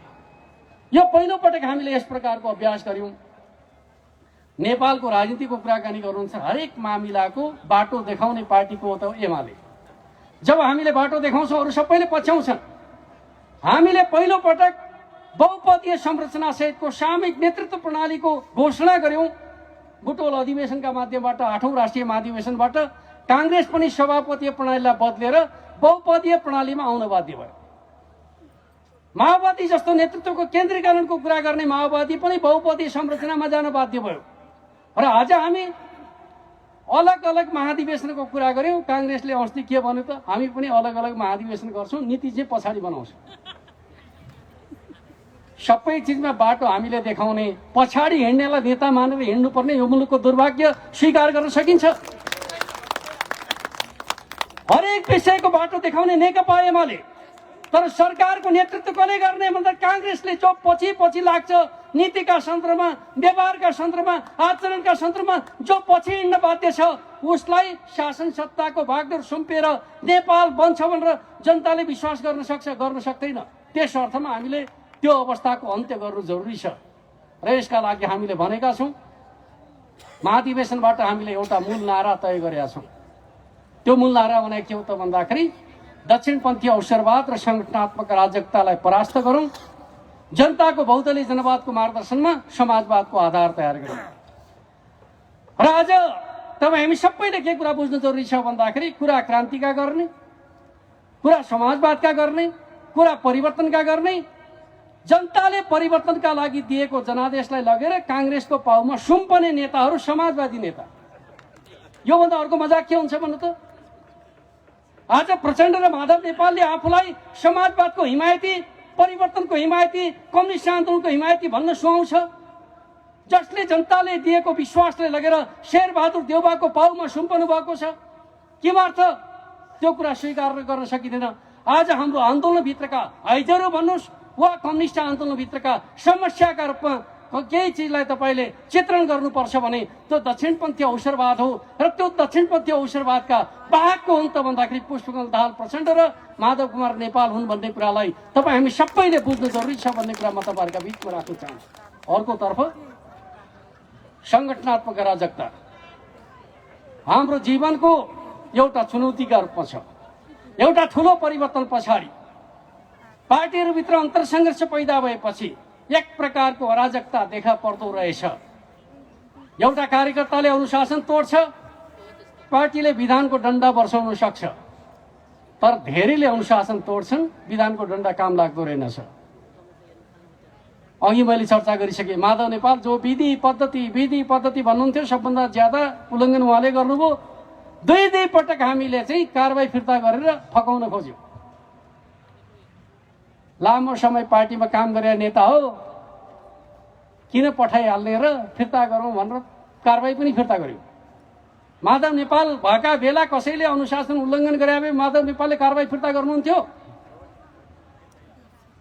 यो पहिलो पटक हामीले यस प्रकारको अभ्यास गर्यौं। नेपालको राजनीतिको कुराकानी गर्नुहुन्छ, हरेक मामिलाको बाटो देखाउने पार्टीको त एमाले, जब हामीले बाटो देखाउँछौँ अरू सबैले पछ्याउँछन्। हामीले पहिलो पटक बहुपदीय संरचना सहितको सामूहिक नेतृत्व प्रणालीको घोषणा गर्यौं। बुटोल अधिवेशनका माध्यमबाट 8औं राष्ट्रिय महाधिवेशनबाट कांग्रेस पनि सभापतीय प्रणालीलाई बदलेर बहुपदीय प्रणालीमा आउन बाध्य भयो। माओवादी जस्तो नेतृत्वको केन्द्रीकरणको कुरा गर्ने माओवादी पनि बहुपदीय संरचनामा जान बाध्य भयो। र आज हामी अलग अलग महाधिवेशनको कुरा गर्यौं। कांग्रेसले अस्ति के भन्यो त, हामी पनि अलग अलग महाधिवेशन गर्छौं, नीति चाहिँ पछाडि बनाउँछौं। सबै चिजमा बाटो हामीले देखाउने, पछाडि हिँड्नेलाई नेता मानेर हिँड्नुपर्ने यो मुलुकको दुर्भाग्य स्वीकार गर्न सकिन्छ। हरेक विषयको बाटो देखाउने नेकपा एमाले, तर सरकारको नेतृत्व कसले गर्ने भन्दा कांग्रेसले जो पछि पछि लाग्छ, नीतिका सन्दर्भमा, व्यवहारका सन्दर्भमा, आचरणका सन्दर्भमा जो पछि हिँड्न बाध्य छ, उसलाई शासन सत्ताको भागडोर सुम्पिएर नेपाल बन्छ भनेर जनताले विश्वास गर्न सक्छ, गर्न सक्दैन। त्यस अर्थमा हामीले त्यो अवस्थाको अन्त्य गर्नु जरुरी छ र यसका लागि हामीले भनेका छौं। महाधिवेशनबाट हामीले एउटा मूल नारा तय गरेका छौं। त्यो मूल नारा भने के हो त भन्दाखेरि दक्षिणपन्थी अवसरवाद र संगठनात्मक अराजकतालाई परास्त गरौं, जनताको बहुदलीय जनवादको मार्गदर्शनमा समाजवादको आधार तयार गरौं। र आज तपाईँ हामी सबैले के कुरा बुझ्नु जरुरी छ भन्दाखेरि कुरा क्रान्तिका गर्ने, कुरा समाजवादका गर्ने, कुरा परिवर्तनका गर्ने। जनताले परिवर्तनका लागि दिएको जनादेशलाई लगेर कांग्रेसको पाउमा सुम्पने नेताहरू समाजवादी नेता। योभन्दा अर्को मजाक के हुन्छ भन्नु त? आज प्रचण्ड र माधव नेपालले आफूलाई समाजवादको हिमायती, परिवर्तनको हिमायती, कम्युनिस्ट आन्दोलनको हिमायती भन्न सुहाउँछ। जसले जनताले दिएको विश्वासले लगेर शेरबहादुर देउवाको पाउमा सुम्पनु भएको छ। के अर्थ? त्यो कुरा स्वीकार गर्न सकिँदैन। आज हाम्रो आन्दोलनभित्रका आइजहरू भन्नुहोस् वा कम्युनिस्ट आन्दोलनभित्रका समस्याका रूपमा केही चिजलाई तपाईँले चित्रण गर्नुपर्छ भने त्यो दक्षिणपन्थी अवसरवाद हो। र त्यो दक्षिणपन्थी अवसरवादका बाहकको हुन् त भन्दाखेरि पुष्पकमल दाहाल प्रचण्ड र माधव कुमार नेपाल हुन् भन्ने कुरालाई तपाईँ हामी सबैले बुझ्नु जरुरी छ भन्ने कुरा म तपाईँहरूका बिचमा राख्न चाहन्छु। अर्कोतर्फ संगठनात्मक अराजकता हाम्रो जीवनको एउटा चुनौतीका रूपमा छ। एउटा ठूलो परिवर्तन पछाडि पार्टीहरूभित्र अन्तरसङ्घर्ष पैदा भएपछि एक प्रकारको अराजकता देखा पर्दो रहेछ। एउटा कार्यकर्ताले अनुशासन तोड्छ, पार्टीले विधानको डण्डा बर्साउन सक्छ, तर धेरैले अनुशासन तोड्छन्, विधानको डण्डा काम लाग्दो रहेनछ। अघि मैले चर्चा गरिसकेँ, माधव नेपाल जो विधि पद्धति भन्नुहुन्थ्यो सबभन्दा ज्यादा उल्लङ्घन उहाँले गर्नुभयो। दुई पटक हामीले चाहिँ कारबाही फिर्ता गरेर फकाउन खोज्यौँ। लामो समय पार्टीमा काम गरेर नेता हो, किन पठाइहाल्ने र फिर्ता गरौँ भनेर कारबाही पनि फिर्ता गर्यो। माधव नेपाल भएका बेला कसैले अनुशासन उल्लङ्घन गरे भए माधव नेपालले कारबाही फिर्ता गर्नुहुन्थ्यो?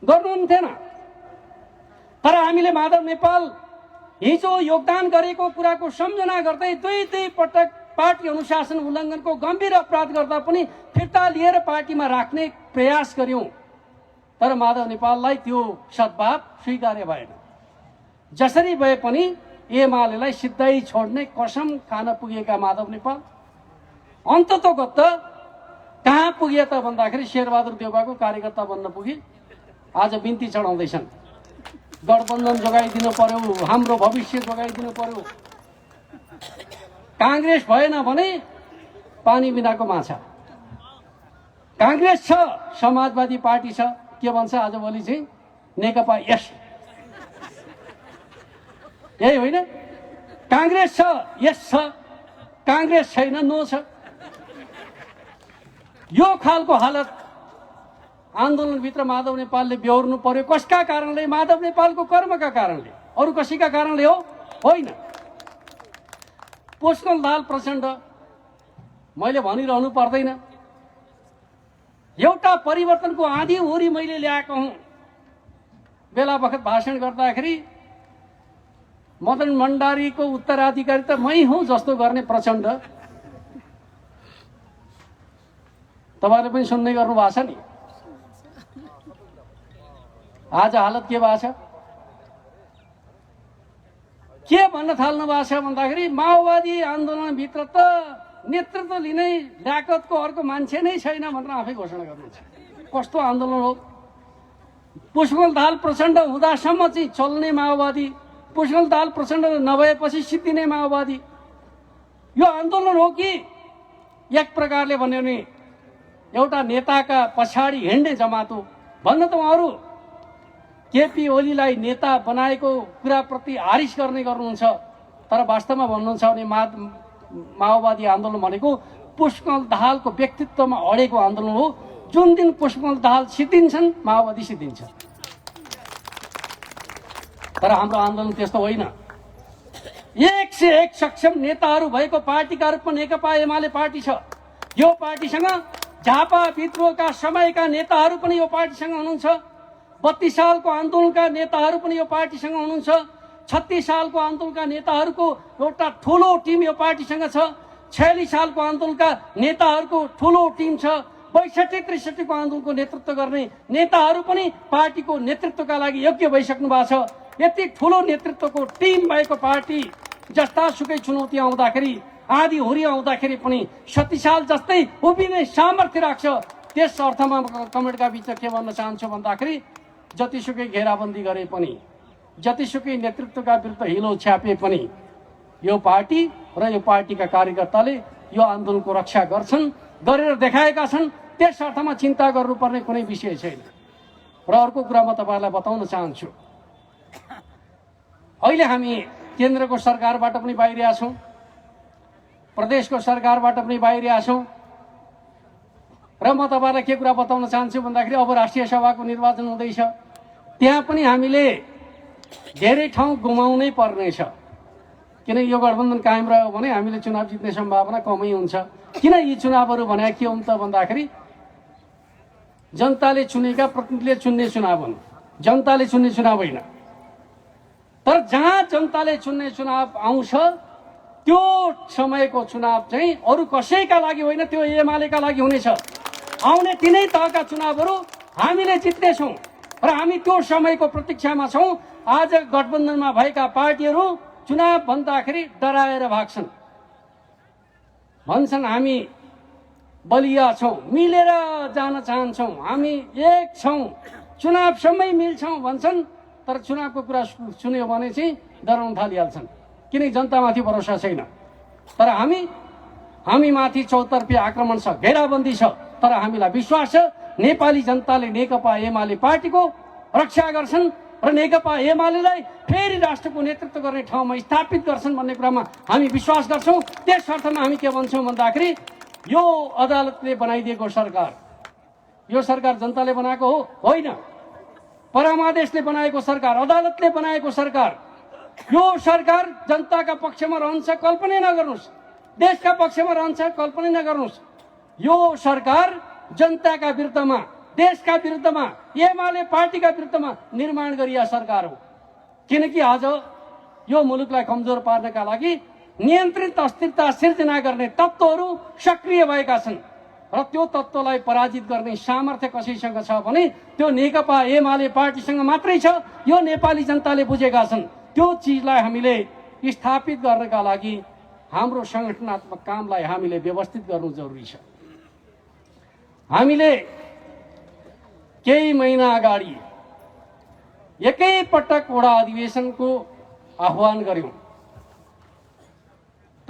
गर्नुहुन्थेन। तर हामीले माधव नेपाल हिजो योगदान गरेको कुराको सम्झना गर्दै दुई पटक पार्टी अनुशासन उल्लङ्घनको गम्भीर अपराध गर्दा पनि फिर्ता लिएर पार्टीमा राख्ने प्रयास गर्यौं। तर माधव नेपाललाई त्यो सद्भाव स्वीकार्य भएन। जसरी भए पनि एमालेलाई सिधै छोड्ने कसम खान पुगेका माधव नेपाल अन्ततोगत कहाँ पुगे त भन्दाखेरि शेरबहादुर देउवाको कार्यकर्ता बन्न पुगे। आज बिन्ती चढाउँदैछन्, गठबन्धन जोगाइदिनु पर्यो, हाम्रो भविष्य जोगाइदिनु पर्यो। कांग्रेस भएन भने पानी बिनाको माछा। कांग्रेस छ, समाजवादी पार्टी छ, के भन्छ आजभोलि चाहिँ नेकपा यस, यही होइन? कांग्रेस छ, यस छ, कांग्रेस छैन, नो छ। यो खालको हालत आन्दोलनभित्र माधव नेपालले बेहोर्नु पर्यो। कसका कारणले? माधव नेपालको कर्मका कारणले, अरू कसैका कारणले हो? होइन। पुष्पकमल दाहाल प्रचण्ड, मैले भनिरहनु पर्दैन, एउटा परिवर्तनको आँधी हुरी मैले ल्याएको हुँ। बेला बखत भाषण गर्दाखेरि मदन भण्डारीको उत्तराधिकारी त मै हुँ जस्तो गर्ने प्रचण्ड, तपाईँले पनि सुन्दै गर्नु भएको छ नि। आज हालत के भएको छ? के भन्न थाल्नु भएको छ भन्दाखेरि माओवादी आन्दोलनभित्र त नेतृत्व लिने ल्याकतको अर्को मान्छे नै छैन भनेर आफै घोषणा गर्नुहुन्छ। कस्तो आन्दोलन हो? पुष्पकमल दाहाल प्रचण्ड हुँदासम्म चाहिँ चल्ने माओवादी, पुष्पकमल दाहाल प्रचण्ड नभएपछि सिद्धिने माओवादी, यो आन्दोलन हो कि एक प्रकारले भन्यो भने एउटा नेताका पछाडि हिँड्ने जमात हो? भन्न त उहाँहरू केपी ओलीलाई नेता बनाएको कुराप्रति आरिस गर्नुहुन्छ, तर वास्तवमा भन्नुहुन्छ भने माओवादी आन्दोलन भनेको पुष्पकमल दाहालको व्यक्तित्वमा अडेको आन्दोलन हो। जुन दिन पुष्पकमल दाहाल सिद्धिन्छन् माओवादी सिद्धिन्छ। तर हाम्रो आन्दोलन त्यस्तो होइन। 101 सक्षम नेताहरू भएको पार्टीका रूपमा नेकपा एमाले पार्टी छ। यो पार्टीसँग झापा विद्रोहका समयका नेताहरू पनि यो पार्टीसँग हुनुहुन्छ। 32 सालको आन्दोलनका नेताहरू पनि यो पार्टीसँग हुनुहुन्छ। 36 सालको आन्दोलनका नेताहरूको एउटा ठुलो टिम यो पार्टीसँग छ। 46 सालको आन्दोलनका नेताहरूको ठुलो टिम छ। 62-63 को आन्दोलनको नेतृत्व गर्ने नेताहरू पनि पार्टीको नेतृत्वका लागि योग्य भइसक्नु भएको छ। यति ठुलो नेतृत्वको टिम भएको पार्टी जस्तासुकै चुनौती आउँदाखेरि, आँधी हुरी आउँदाखेरि पनि 36 साल जस्तै उभिने सामर्थ्य राख्छ। त्यस अर्थमा कमेन्टका बिचमा के भन्न चाहन्छु भन्दाखेरि, जतिसुकै घेराबन्दी गरे पनि, जतिसुकै नेतृत्वका विरुद्ध हिलो छ्यापे पनि यो पार्टी र यो पार्टीका कार्यकर्ताले यो आन्दोलनको रक्षा गर्छन्, गरेर देखाएका छन्। त्यस अर्थमा चिन्ता गर्नुपर्ने कुनै विषय छैन। र अर्को कुरा म तपाईँहरूलाई बताउन चाहन्छु, अहिले हामी केन्द्रको सरकारबाट पनि बाहिरिया छौँ, प्रदेशको सरकारबाट पनि बाहिरिया छौँ। र म तपाईँलाई के कुरा बताउन चाहन्छु भन्दाखेरि, अब राष्ट्रिय सभाको निर्वाचन हुँदैछ, त्यहाँ पनि हामीले धेरै ठाउँ गुमाउनै पर्नेछ। किन यो गठबन्धन कायम रह्यो भने हामीले चुनाव जित्ने सम्भावना कमै हुन्छ। किन यी चुनावहरू भने के हुन् त भन्दाखेरि, जनताले चुनेका प्रतिनिधिले चुन्ने चुनाव हुन्, जनताले चुन्ने चुनाव होइन। तर जहाँ जनताले चुन्ने चुनाव आउँछ त्यो समयको चुनाव चाहिँ अरू कसैका लागि होइन, त्यो एमालेका लागि हुनेछ। आउने तिनै तहका चुनावहरू हामीले जित्नेछौँ र हामी त्यो समयको प्रतीक्षामा छौँ। आज गठबन्धनमा भएका पार्टीहरू चुनाव भन्दाखेरि डराएर भाग्छन्, भन्छन् हामी बलिया छौँ, मिलेर जान चाहन्छौँ, हामी एक छौँ, चुनावसम्मै मिल्छौँ भन्छन्। तर चुनावको कुरा सुन्यो भने चाहिँ डराउन थालिहाल्छन्, किनकि जनतामाथि भरोसा छैन। तर हामी माथि चौतर्फी आक्रमण छ, घेराबन्दी छ, तर हामीलाई विश्वास छ नेपाली जनताले नेकपा एमाले पार्टीको रक्षा गर्छन् र नेकपा एमालेलाई फेरि राष्ट्रको नेतृत्व गर्ने ठाउँमा स्थापित गर्छन् भन्ने कुरामा हामी विश्वास गर्छौँ। त्यस अर्थमा हामी के भन्छौँ भन्दाखेरि, यो अदालतले बनाइदिएको सरकार, यो सरकार जनताले बनाएको होइन, परमादेशले बनाएको सरकार, अदालतले बनाएको सरकार। यो सरकार जनताका पक्षमा रहन्छ कल्पना नगर्नुहोस्, देशका पक्षमा रहन्छ कल्पना नगर्नुहोस्। यो सरकार जनताका विरुद्धमा, देशका विरुद्धमा, एमाले पार्टीका विरुद्धमा निर्माण गरिया सरकार हो। किनकि आज यो मुलुकलाई कमजोर पार्नका लागि नियन्त्रित अस्थिरता सिर्जना गर्ने तत्त्वहरू सक्रिय भएका छन् र त्यो तत्त्वलाई पराजित गर्ने सामर्थ्य कसैसँग छ भने त्यो नेकपा एमाले पार्टीसँग मात्रै छ। यो नेपाली जनताले बुझेका छन्। त्यो चिजलाई हामीले स्थापित गर्नका लागि हाम्रो संगठनात्मक कामलाई हामीले व्यवस्थित गर्नु जरुरी छ। हामीले केही महिना अगाडि एकैपटक वडा अधिवेशनको आह्वान गर्यौं।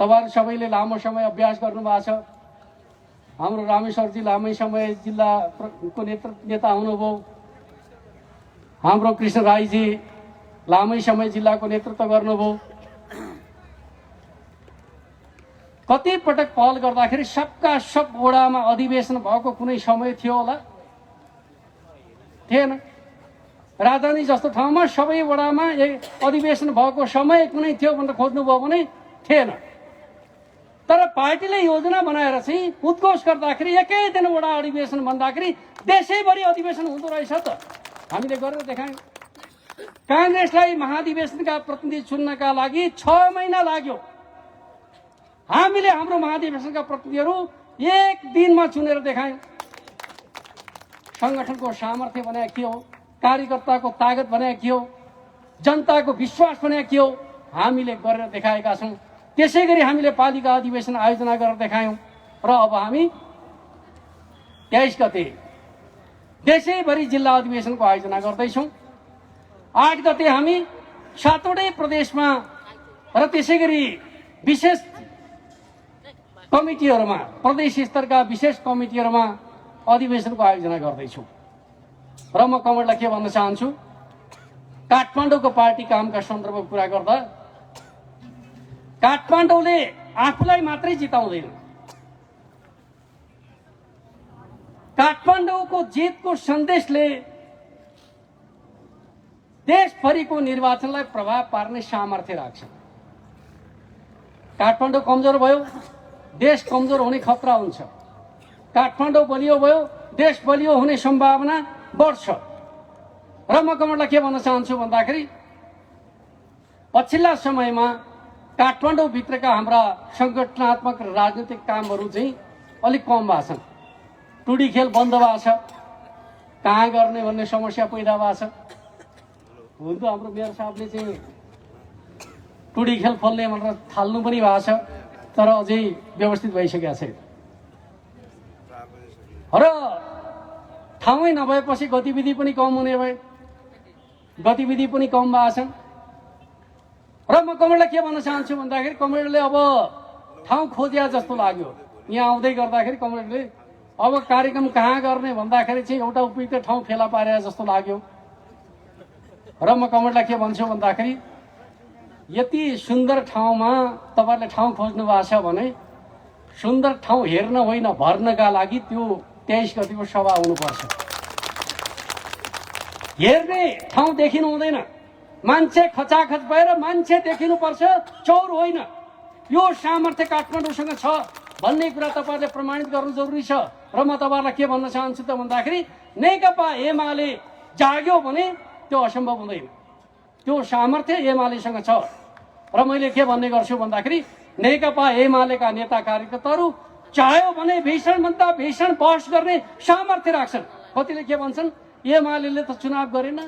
तपाईहरु सबैले लामो समय अभ्यास गर्नुभएको छ। हाम्रो रामेश्वरजी लामै समय जिल्लाको नेता हुनुभयो। हाम्रो कृष्ण राईजी लामै समय जिल्लाको नेतृत्व गर्नुभयो। कति पटक पहल गर्दाखेरि सबका सब वडामा अधिवेशन भएको कुनै समय थियो होला? थिएन। राजधानी जस्तो ठाउँमा सबै वडामा अधिवेशन भएको समय कुनै थियो भनेर खोज्नुभयो भने थिएन। तर पार्टीले योजना बनाएर चाहिँ उद्घोष गर्दाखेरि एकै दिन वडा अधिवेशन भन्दाखेरि देशैभरि अधिवेशन हुँदो रहेछ त। हामीले गरेर देखायौं। कांग्रेसलाई महाधिवेशनका प्रतिनिधि चुन्नका लागि 6 महिना लाग्यो। हामीले हाम्रो महाधिवेशनका प्रतिनिधिहरू एक दिनमा चुनेर देखायौं। संगठनको सामर्थ्य भने के हो, कार्यकर्ताको ताकत भने के हो, जनताको विश्वास भने के हो, हामीले गरेर देखाएका छौं। त्यसै गरी हामीले पालिका अधिवेशन आयोजना गरेर देखायौँ र अब हामी 23 गते देशैभरि जिल्ला अधिवेशनको आयोजना गर्दैछौँ। 8 गते हामी 7वटै प्रदेशमा र त्यसै गरी विशेष कमिटीहरूमा प्रदेश स्तरका विशेष कमिटीहरूमा अधिवेशनको आयोजना गर्दैछौँ। र म कमरेडलाई के भन्न चाहन्छु, काठमाडौँको पार्टी कामका सन्दर्भमा कुरा गर्दा काठमाडौँले आफूलाई मात्रै जिताउँदैन, काठमाडौँको जितको सन्देशले देशभरिको निर्वाचनलाई प्रभाव पार्ने सामर्थ्य राख्छ। काठमाडौँ कमजोर भयो, देश कमजोर हुने खतरा हुन्छ। काठमाडौँ बलियो भयो, देश बलियो हुने सम्भावना बढ्छ। र म कमरेडलाई के भन्न चाहन्छु भन्दाखेरि पछिल्ला समयमा काठमाडौँ भित्रका हाम्रा संगठनात्मक र राजनीतिक कामहरू चाहिँ अलिक कम भएको छन्। टुडी खेल बन्द भएको छ, कहाँ गर्ने भन्ने समस्या पैदा भएको छ। हुन त हाम्रो मेयर साहबले चाहिँ टुडी खेल खोल्ने भनेर थाल्नु पनि भएको छ, तर अझै व्यवस्थित भइसकेको छैन। र ठाउँै नभएपछि गतिविधि पनि कम हुने भए, गतिविधि पनि कम भएको छन्। र म कमरेडलाई के भन्न चाहन्छु भन्दाखेरि कमरेडले अब ठाउँ खोज्या जस्तो लाग्यो। यहाँ आउँदै गर्दाखेरि कमरेडले अब कार्यक्रम कहाँ गर्ने भन्दाखेरि चाहिँ एउटा उपयुक्त ठाउँ फेला पारे जस्तो लाग्यो। र म कमरेडलाई के भन्छु भन्दाखेरि यति सुन्दर ठाउँमा तपाईँले ठाउँ खोज्नु भएको छ भने सुन्दर ठाउँ हेर्न होइन भर्नका लागि त्यो 23 गतिको सभा हुनुपर्छ। हेर्ने ठाउँ देखिनु हुँदैन, मान्छे खचाखच भएर मान्छे देखिनुपर्छ, चौर होइन। यो सामर्थ्य काठमाडौँसँग छ भन्ने कुरा तपाईँहरूले प्रमाणित गर्नु जरुरी छ। र म तपाईँहरूलाई के भन्न चाहन्छु त भन्दाखेरि नेकपा एमाले जाग्यो भने त्यो असम्भव हुँदैन, त्यो सामर्थ्य एमालेसँग छ। र मैले के भन्ने गर्छु भन्दाखेरि नेकपा एमालेका नेता कार्यकर्ताहरू चाह्यो भने भीषणभन्दा भीषण बहस गर्ने सामर्थ्य राख्छन्। कतिले के भन्छन्, एमाले त चुनाव गरेन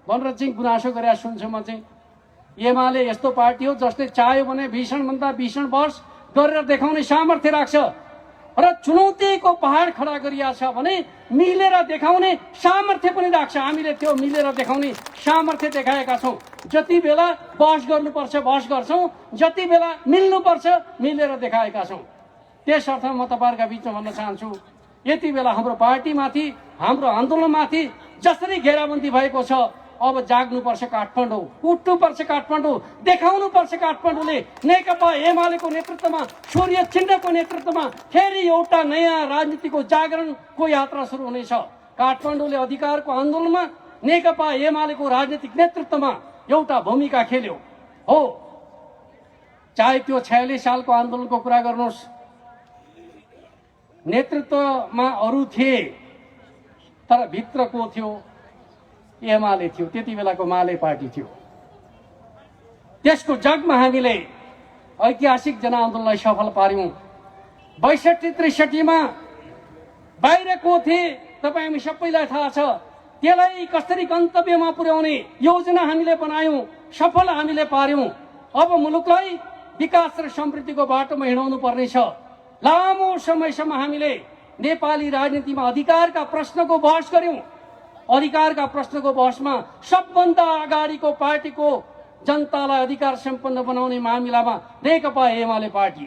भनेर चाहिँ गुनासो गरेर सुन्छु म चाहिँ। एमाले यस्तो पार्टी हो जसले चाह्यो भने भीषणभन्दा भीषण बहस गरेर देखाउने सामर्थ्य राख्छ र चुनौतीको पहाड खडा गरिया छ भने मिलेर देखाउने सामर्थ्य पनि राख्छ। हामीले त्यो मिलेर देखाउने सामर्थ्य देखाएका छौँ। जति बेला बहस गर्नुपर्छ बहस गर्छौँ, जति बेला मिल्नुपर्छ मिलेर देखाएका छौँ। त्यस अर्थमा म तपाईँहरूका बिचमा भन्न चाहन्छु, यति बेला हाम्रो पार्टीमाथि, हाम्रो आन्दोलनमाथि जसरी घेराबन्दी भएको छ, अब जाग्नुपर्छ काठमाडौँ, उठ्नुपर्छ काठमाडौँ, देखाउनुपर्छ काठमाडौँले नेकपा एमालेको नेतृत्वमा, सूर्य चिन्हको नेतृत्वमा फेरि एउटा नयाँ राजनीतिको जागरणको यात्रा सुरु हुनेछ। काठमाडौँले अधिकारको आन्दोलनमा नेकपा एमालेको राजनीतिक नेतृत्वमा एउटा भूमिका खेल्यो हो। चाहे त्यो 46 सालको आन्दोलनको कुरा गर्नुहोस्, नेतृत्वमा अरू थिए तर भित्र को थियो, एमाले थियो। त्यति बेलाको माले पार्टी थियो। त्यसको जगमा हामीले ऐतिहासिक जनआन्दोलनलाई सफल पार्यौं। 62-63 मा बाहिर को थिए तपाईँ हामी सबैलाई थाहा छ। त्यसलाई कसरी गन्तव्यमा पुर्याउने योजना हामीले बनायौं, सफल हामीले पार्यौं। अब मुलुकलाई विकास र समृद्धिको बाटोमा हिँडाउनु पर्नेछ। लामो समयसम्म हामीले नेपाली राजनीतिमा अधिकारका प्रश्नको बहस गर्यौं। अधिकारका प्रश्नको बहसमा सबभन्दा अगाडिको पार्टीको जनतालाई अधिकार सम्पन्न बनाउने मामिलामा नेकपा एमाले पार्टी।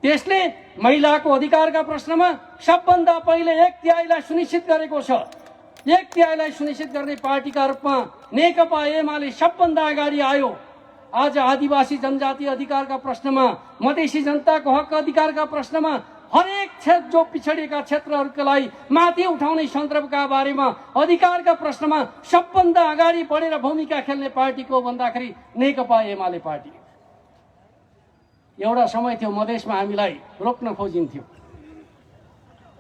त्यसले महिलाको अधिकारका प्रश्नमा सबभन्दा पहिले 1/3 सुनिश्चित गरेको छ। 1/3 सुनिश्चित गर्ने पार्टीका रूपमा नेकपा एमाले सबभन्दा अगाडि आयो। आज आदिवासी जनजाति अधिकारका प्रश्नमा, मधेसी जनताको हक अधिकारका प्रश्नमा, हरेक क्षेत्र जो पिछडिएका क्षेत्रहरूका लागि माथि उठाउने सन्दर्भका बारेमा, अधिकारका प्रश्नमा सबभन्दा अगाडि बढेर भूमिका खेल्ने पार्टीको भन्दाखेरि नेकपा एमाले पार्टी। एउटा समय थियो मधेसमा हामीलाई रोक्न खोजिन्थ्यो,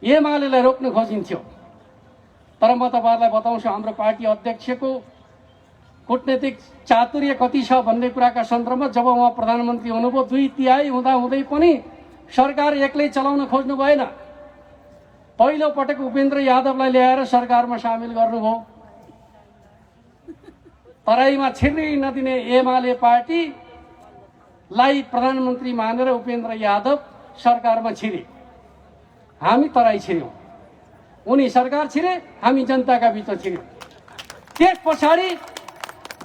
एमालेलाई रोक्न खोजिन्थ्यो। तर म तपाईहरुलाई बताउँछु, हाम्रो पार्टी अध्यक्षको कूटनीतिक चातुर्य कति छ भन्ने कुराका सन्दर्भमा जब उहाँ प्रधानमन्त्री हुनुभयो, 2/3 हुँदै पनि सरकार एक्लै चलाउन खोज्नु भएन। पहिलो पटक उपेन्द्र यादवलाई ल्याएर सरकारमा सामेल गर्नुभयो। तराईमा छिर्नै नदिने एमाले पार्टी लाई प्रधानमन्त्री मानेर उपेन्द्र यादव सरकारमा छिरे, हामी तराई छिर्यौँ। उनी सरकार छिरे, हामी जनताका बिचमा छिर्यौँ। त्यस पछाडि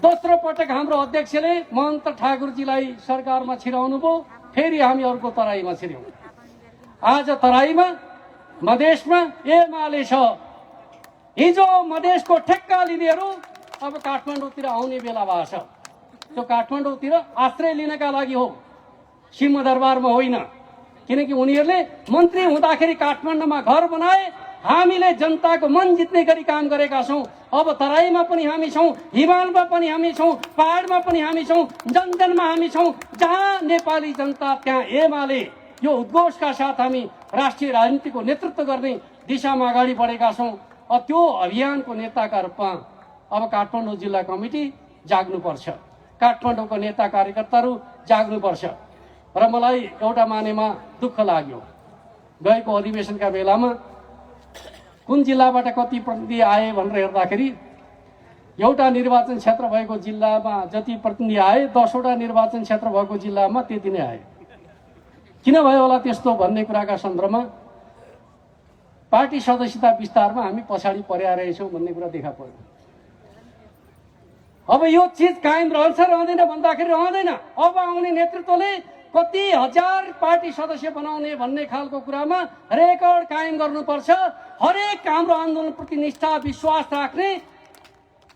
दोस्रो पटक हाम्रो अध्यक्षले महन्त ठाकुरजीलाई सरकारमा छिराउनु भयो, फेरि हामी अर्को तराईमा छिर्यौँ। आज तराईमा मधेसमा एमाले छ। हिजो मधेसको ठेक्का लिनेहरू अब काठमाडौँतिर आउने बेला भएको छ। त्यो काठमाडौँतिर आश्रय लिनका लागि हो, सिंहदरबारमा होइन। किनकि उनीहरूले मन्त्री हुँदाखेरि काठमाडौँमा घर बनाए, हामीले जनताको मन जित्ने गरी काम गरेका छौँ। अब तराईमा पनि हामी छौँ, हिमालमा पनि हामी छौँ, पहाडमा पनि हामी छौँ, जनजनमा हामी छौँ। जहाँ नेपाली जनता त्यहाँ एमाले। यो उद्घोषका साथ हामी राष्ट्रिय राजनीतिको नेतृत्व गर्ने दिशामा अगाडि बढेका छौँ। त्यो अभियानको नेताका रूपमा अब काठमाडौँ जिल्ला कमिटी जाग्नुपर्छ, काठमाडौँको नेता कार्यकर्ताहरू जाग्नुपर्छ। र मलाई एउटा मानेमा दुःख लाग्यो, गएको अधिवेशनका बेलामा कुन जिल्लाबाट कति प्रतिनिधि आए भनेर हेर्दाखेरि एउटा निर्वाचन क्षेत्र भएको जिल्लामा जति प्रतिनिधि आए, 10वटा निर्वाचन क्षेत्र भएको जिल्लामा त्यति नै आए। किन भयो होला त्यस्तो भन्ने कुराका सन्दर्भमा पार्टी सदस्यता विस्तारमा हामी पछाडि परेका रहेछौँ भन्ने कुरा देखा पर्यो। अब यो चिज कायम रहन्छ रहँदैन भन्दाखेरि रहँदैन। अब आउने नेतृत्वले कति हजार पार्टी सदस्य बनाउने भन्ने खालको कुरामा रेकर्ड कायम गर्नुपर्छ। हरेक हाम्रो आन्दोलनप्रति निष्ठा विश्वास राख्ने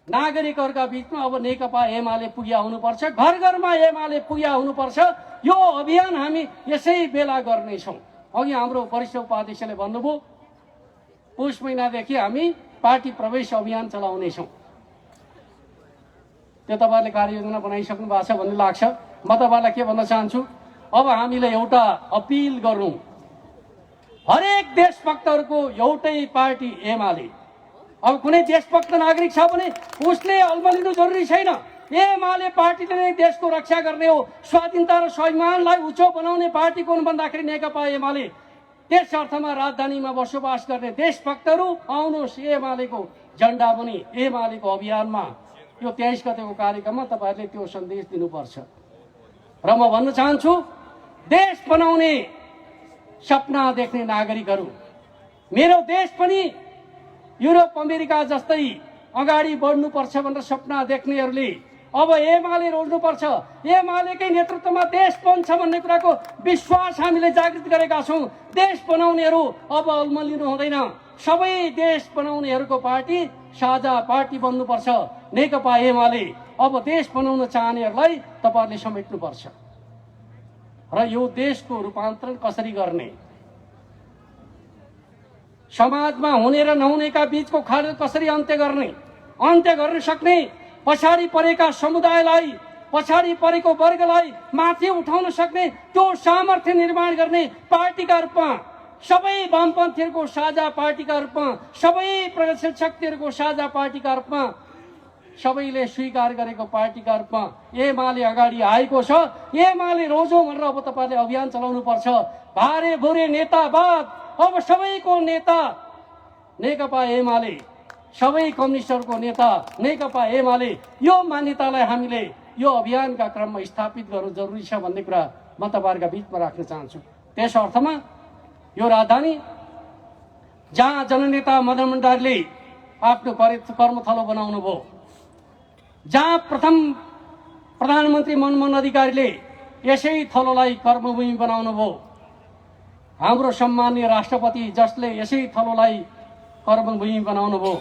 नागरिकहरूका बिचमा अब नेकपा एमाले पुग्या हुनुपर्छ, घर घरमा एमाले पुग्या हुनुपर्छ। यो अभियान हामी यसै बेला गर्नेछौँ। अघि हाम्रो वरिष्ठ उपाध्यक्षले भन्नुभयो, पुष महिनादेखि हामी पार्टी प्रवेश अभियान चलाउनेछौँ। त्यो तपाईँहरूले कार्ययोजना बनाइसक्नु भएको छ भन्ने लाग्छ। म तपाईँलाई के भन्न चाहन्छु, अब हामीले एउटा अपिल गरौँ, हरेक देशभक्तहरूको एउटै पार्टी एमाले। अब कुनै देशभक्त नागरिक छ भने उसले अल्मलिनु जरुरी छैन। एमाले पार्टीले नै देशको रक्षा गर्ने हो, स्वाधीनता र स्वाभिमानलाई उच्च बनाउने पार्टी कुन भन्दाखेरि नेकपा एमाले। त्यस अर्थमा राजधानीमा बसोबास गर्ने देशभक्तहरू आउनुहोस्, एमालेको झन्डा पनि एमालेको अभियानमा यो 23 गतेको कार्यक्रममा तपाईँहरूले त्यो सन्देश दिनुपर्छ। र म भन्न चाहन्छु, देश बनाउने सपना देख्ने नागरिकहरू, मेरो देश पनि युरोप अमेरिका जस्तै अगाडि बढ्नुपर्छ भनेर सपना देख्नेहरूले अब एमाले रोज्नुपर्छ। एमालेकै नेतृत्वमा देश बन्छ भन्ने कुराको विश्वास हामीले जागृत गरेका छौँ। देश बनाउनेहरू अब अल्मलिनु हुँदैन। सबै देश बनाउनेहरूको पार्टी साझा पार्टी बन्नुपर्छ नेकपा एमाले। अब देश बनाउन चाहनेहरूलाई तपाईँहरूले समेट्नुपर्छ र यो देशको रूपान्तरण कसरी गर्ने, समाजमा हुने र नहुनेका बीचको खाडल कसरी अन्त्य गर्न सक्ने, पछाडि परेका समुदायलाई, पछाडि परेको वर्गलाई माथि उठाउन सक्ने त्यो सामर्थ्य निर्माण गर्ने पार्टीका रूपमा, सबै वामपन्थीहरूको साझा पार्टीका रूपमा, सबै प्रगतिशील शक्तिहरूको साझा पार्टीका रूपमा, सबैले स्वीकार गरेको पार्टीका रूपमा एमाले अगाडि आएको छ। एमाले रोजौँ भनेर अब तपाईँले अभियान चलाउनु पर्छ। भारे भुरे नेतावाद अब सबैको नेता नेकपा एमाले, सबै कम्युनिस्टहरूको नेता नेकपा एमाले। यो मान्यतालाई हामीले यो अभियानका क्रममा स्थापित गर्नु जरुरी छ भन्ने कुरा म तपाईँहरूका बिचमा राख्न चाहन्छु। त्यस अर्थमा यो राजधानी जहाँ जननेता मदन भण्डारीले आफ्नो कर्मथलो बनाउनु भयो, जहाँ प्रथम प्रधानमन्त्री मनमोहन अधिकारीले यसै थलोलाई कर्मभूमि बनाउनु भयो, हाम्रो सम्माननीय राष्ट्रपति जसले यसै थलोलाई कर्मभूमि बनाउनु भयो,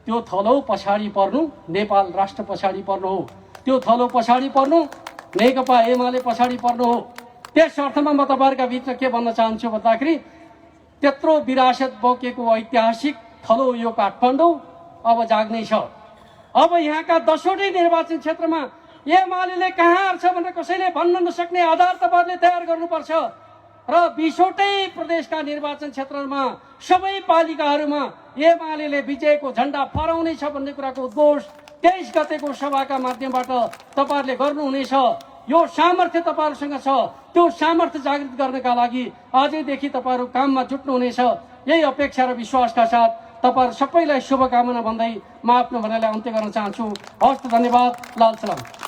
त्यो थलो पछाडि पर्नु नेपाल राष्ट्र पछाडि पर्नु हो। त्यो थलो पछाडि पर्नु नेकपा एमाले पछाडि पर्नु हो। त्यस अर्थमा म तपाईँहरूका बिचमा के भन्न चाहन्छु भन्दाखेरि, त्यत्रो विरासत बोकेको ऐतिहासिक थलो यो काठमाडौँ अब जाग्नै छ। अब यहाँका 10वटै निर्वाचन क्षेत्रमा एमाले कहाँ हार्छ भनेर कसैले भन्न नसक्ने आधार तपाईँहरूले तयार गर्नुपर्छ र 20वटै प्रदेशका निर्वाचन क्षेत्रमा सबै पालिकाहरूमा एमाले विजयको झण्डा फहराउनेछ भन्ने कुराको उद्घोष 23 गतेको सभाका माध्यमबाट तपाईँहरूले गर्नुहुनेछ। यो सामर्थ्य तपाईँहरूसँग छ। त्यो सामर्थ्य जागृत गर्नका लागि आजैदेखि तपाईँहरू काममा जुट्नुहुनेछ। यही अपेक्षा र विश्वासका साथ तपाईँहरू सबैलाई शुभकामना भन्दै म आफ्नो भनाइलाई अन्त्य गर्न चाहन्छु। हस्त, धन्यवाद, लाल सलाम।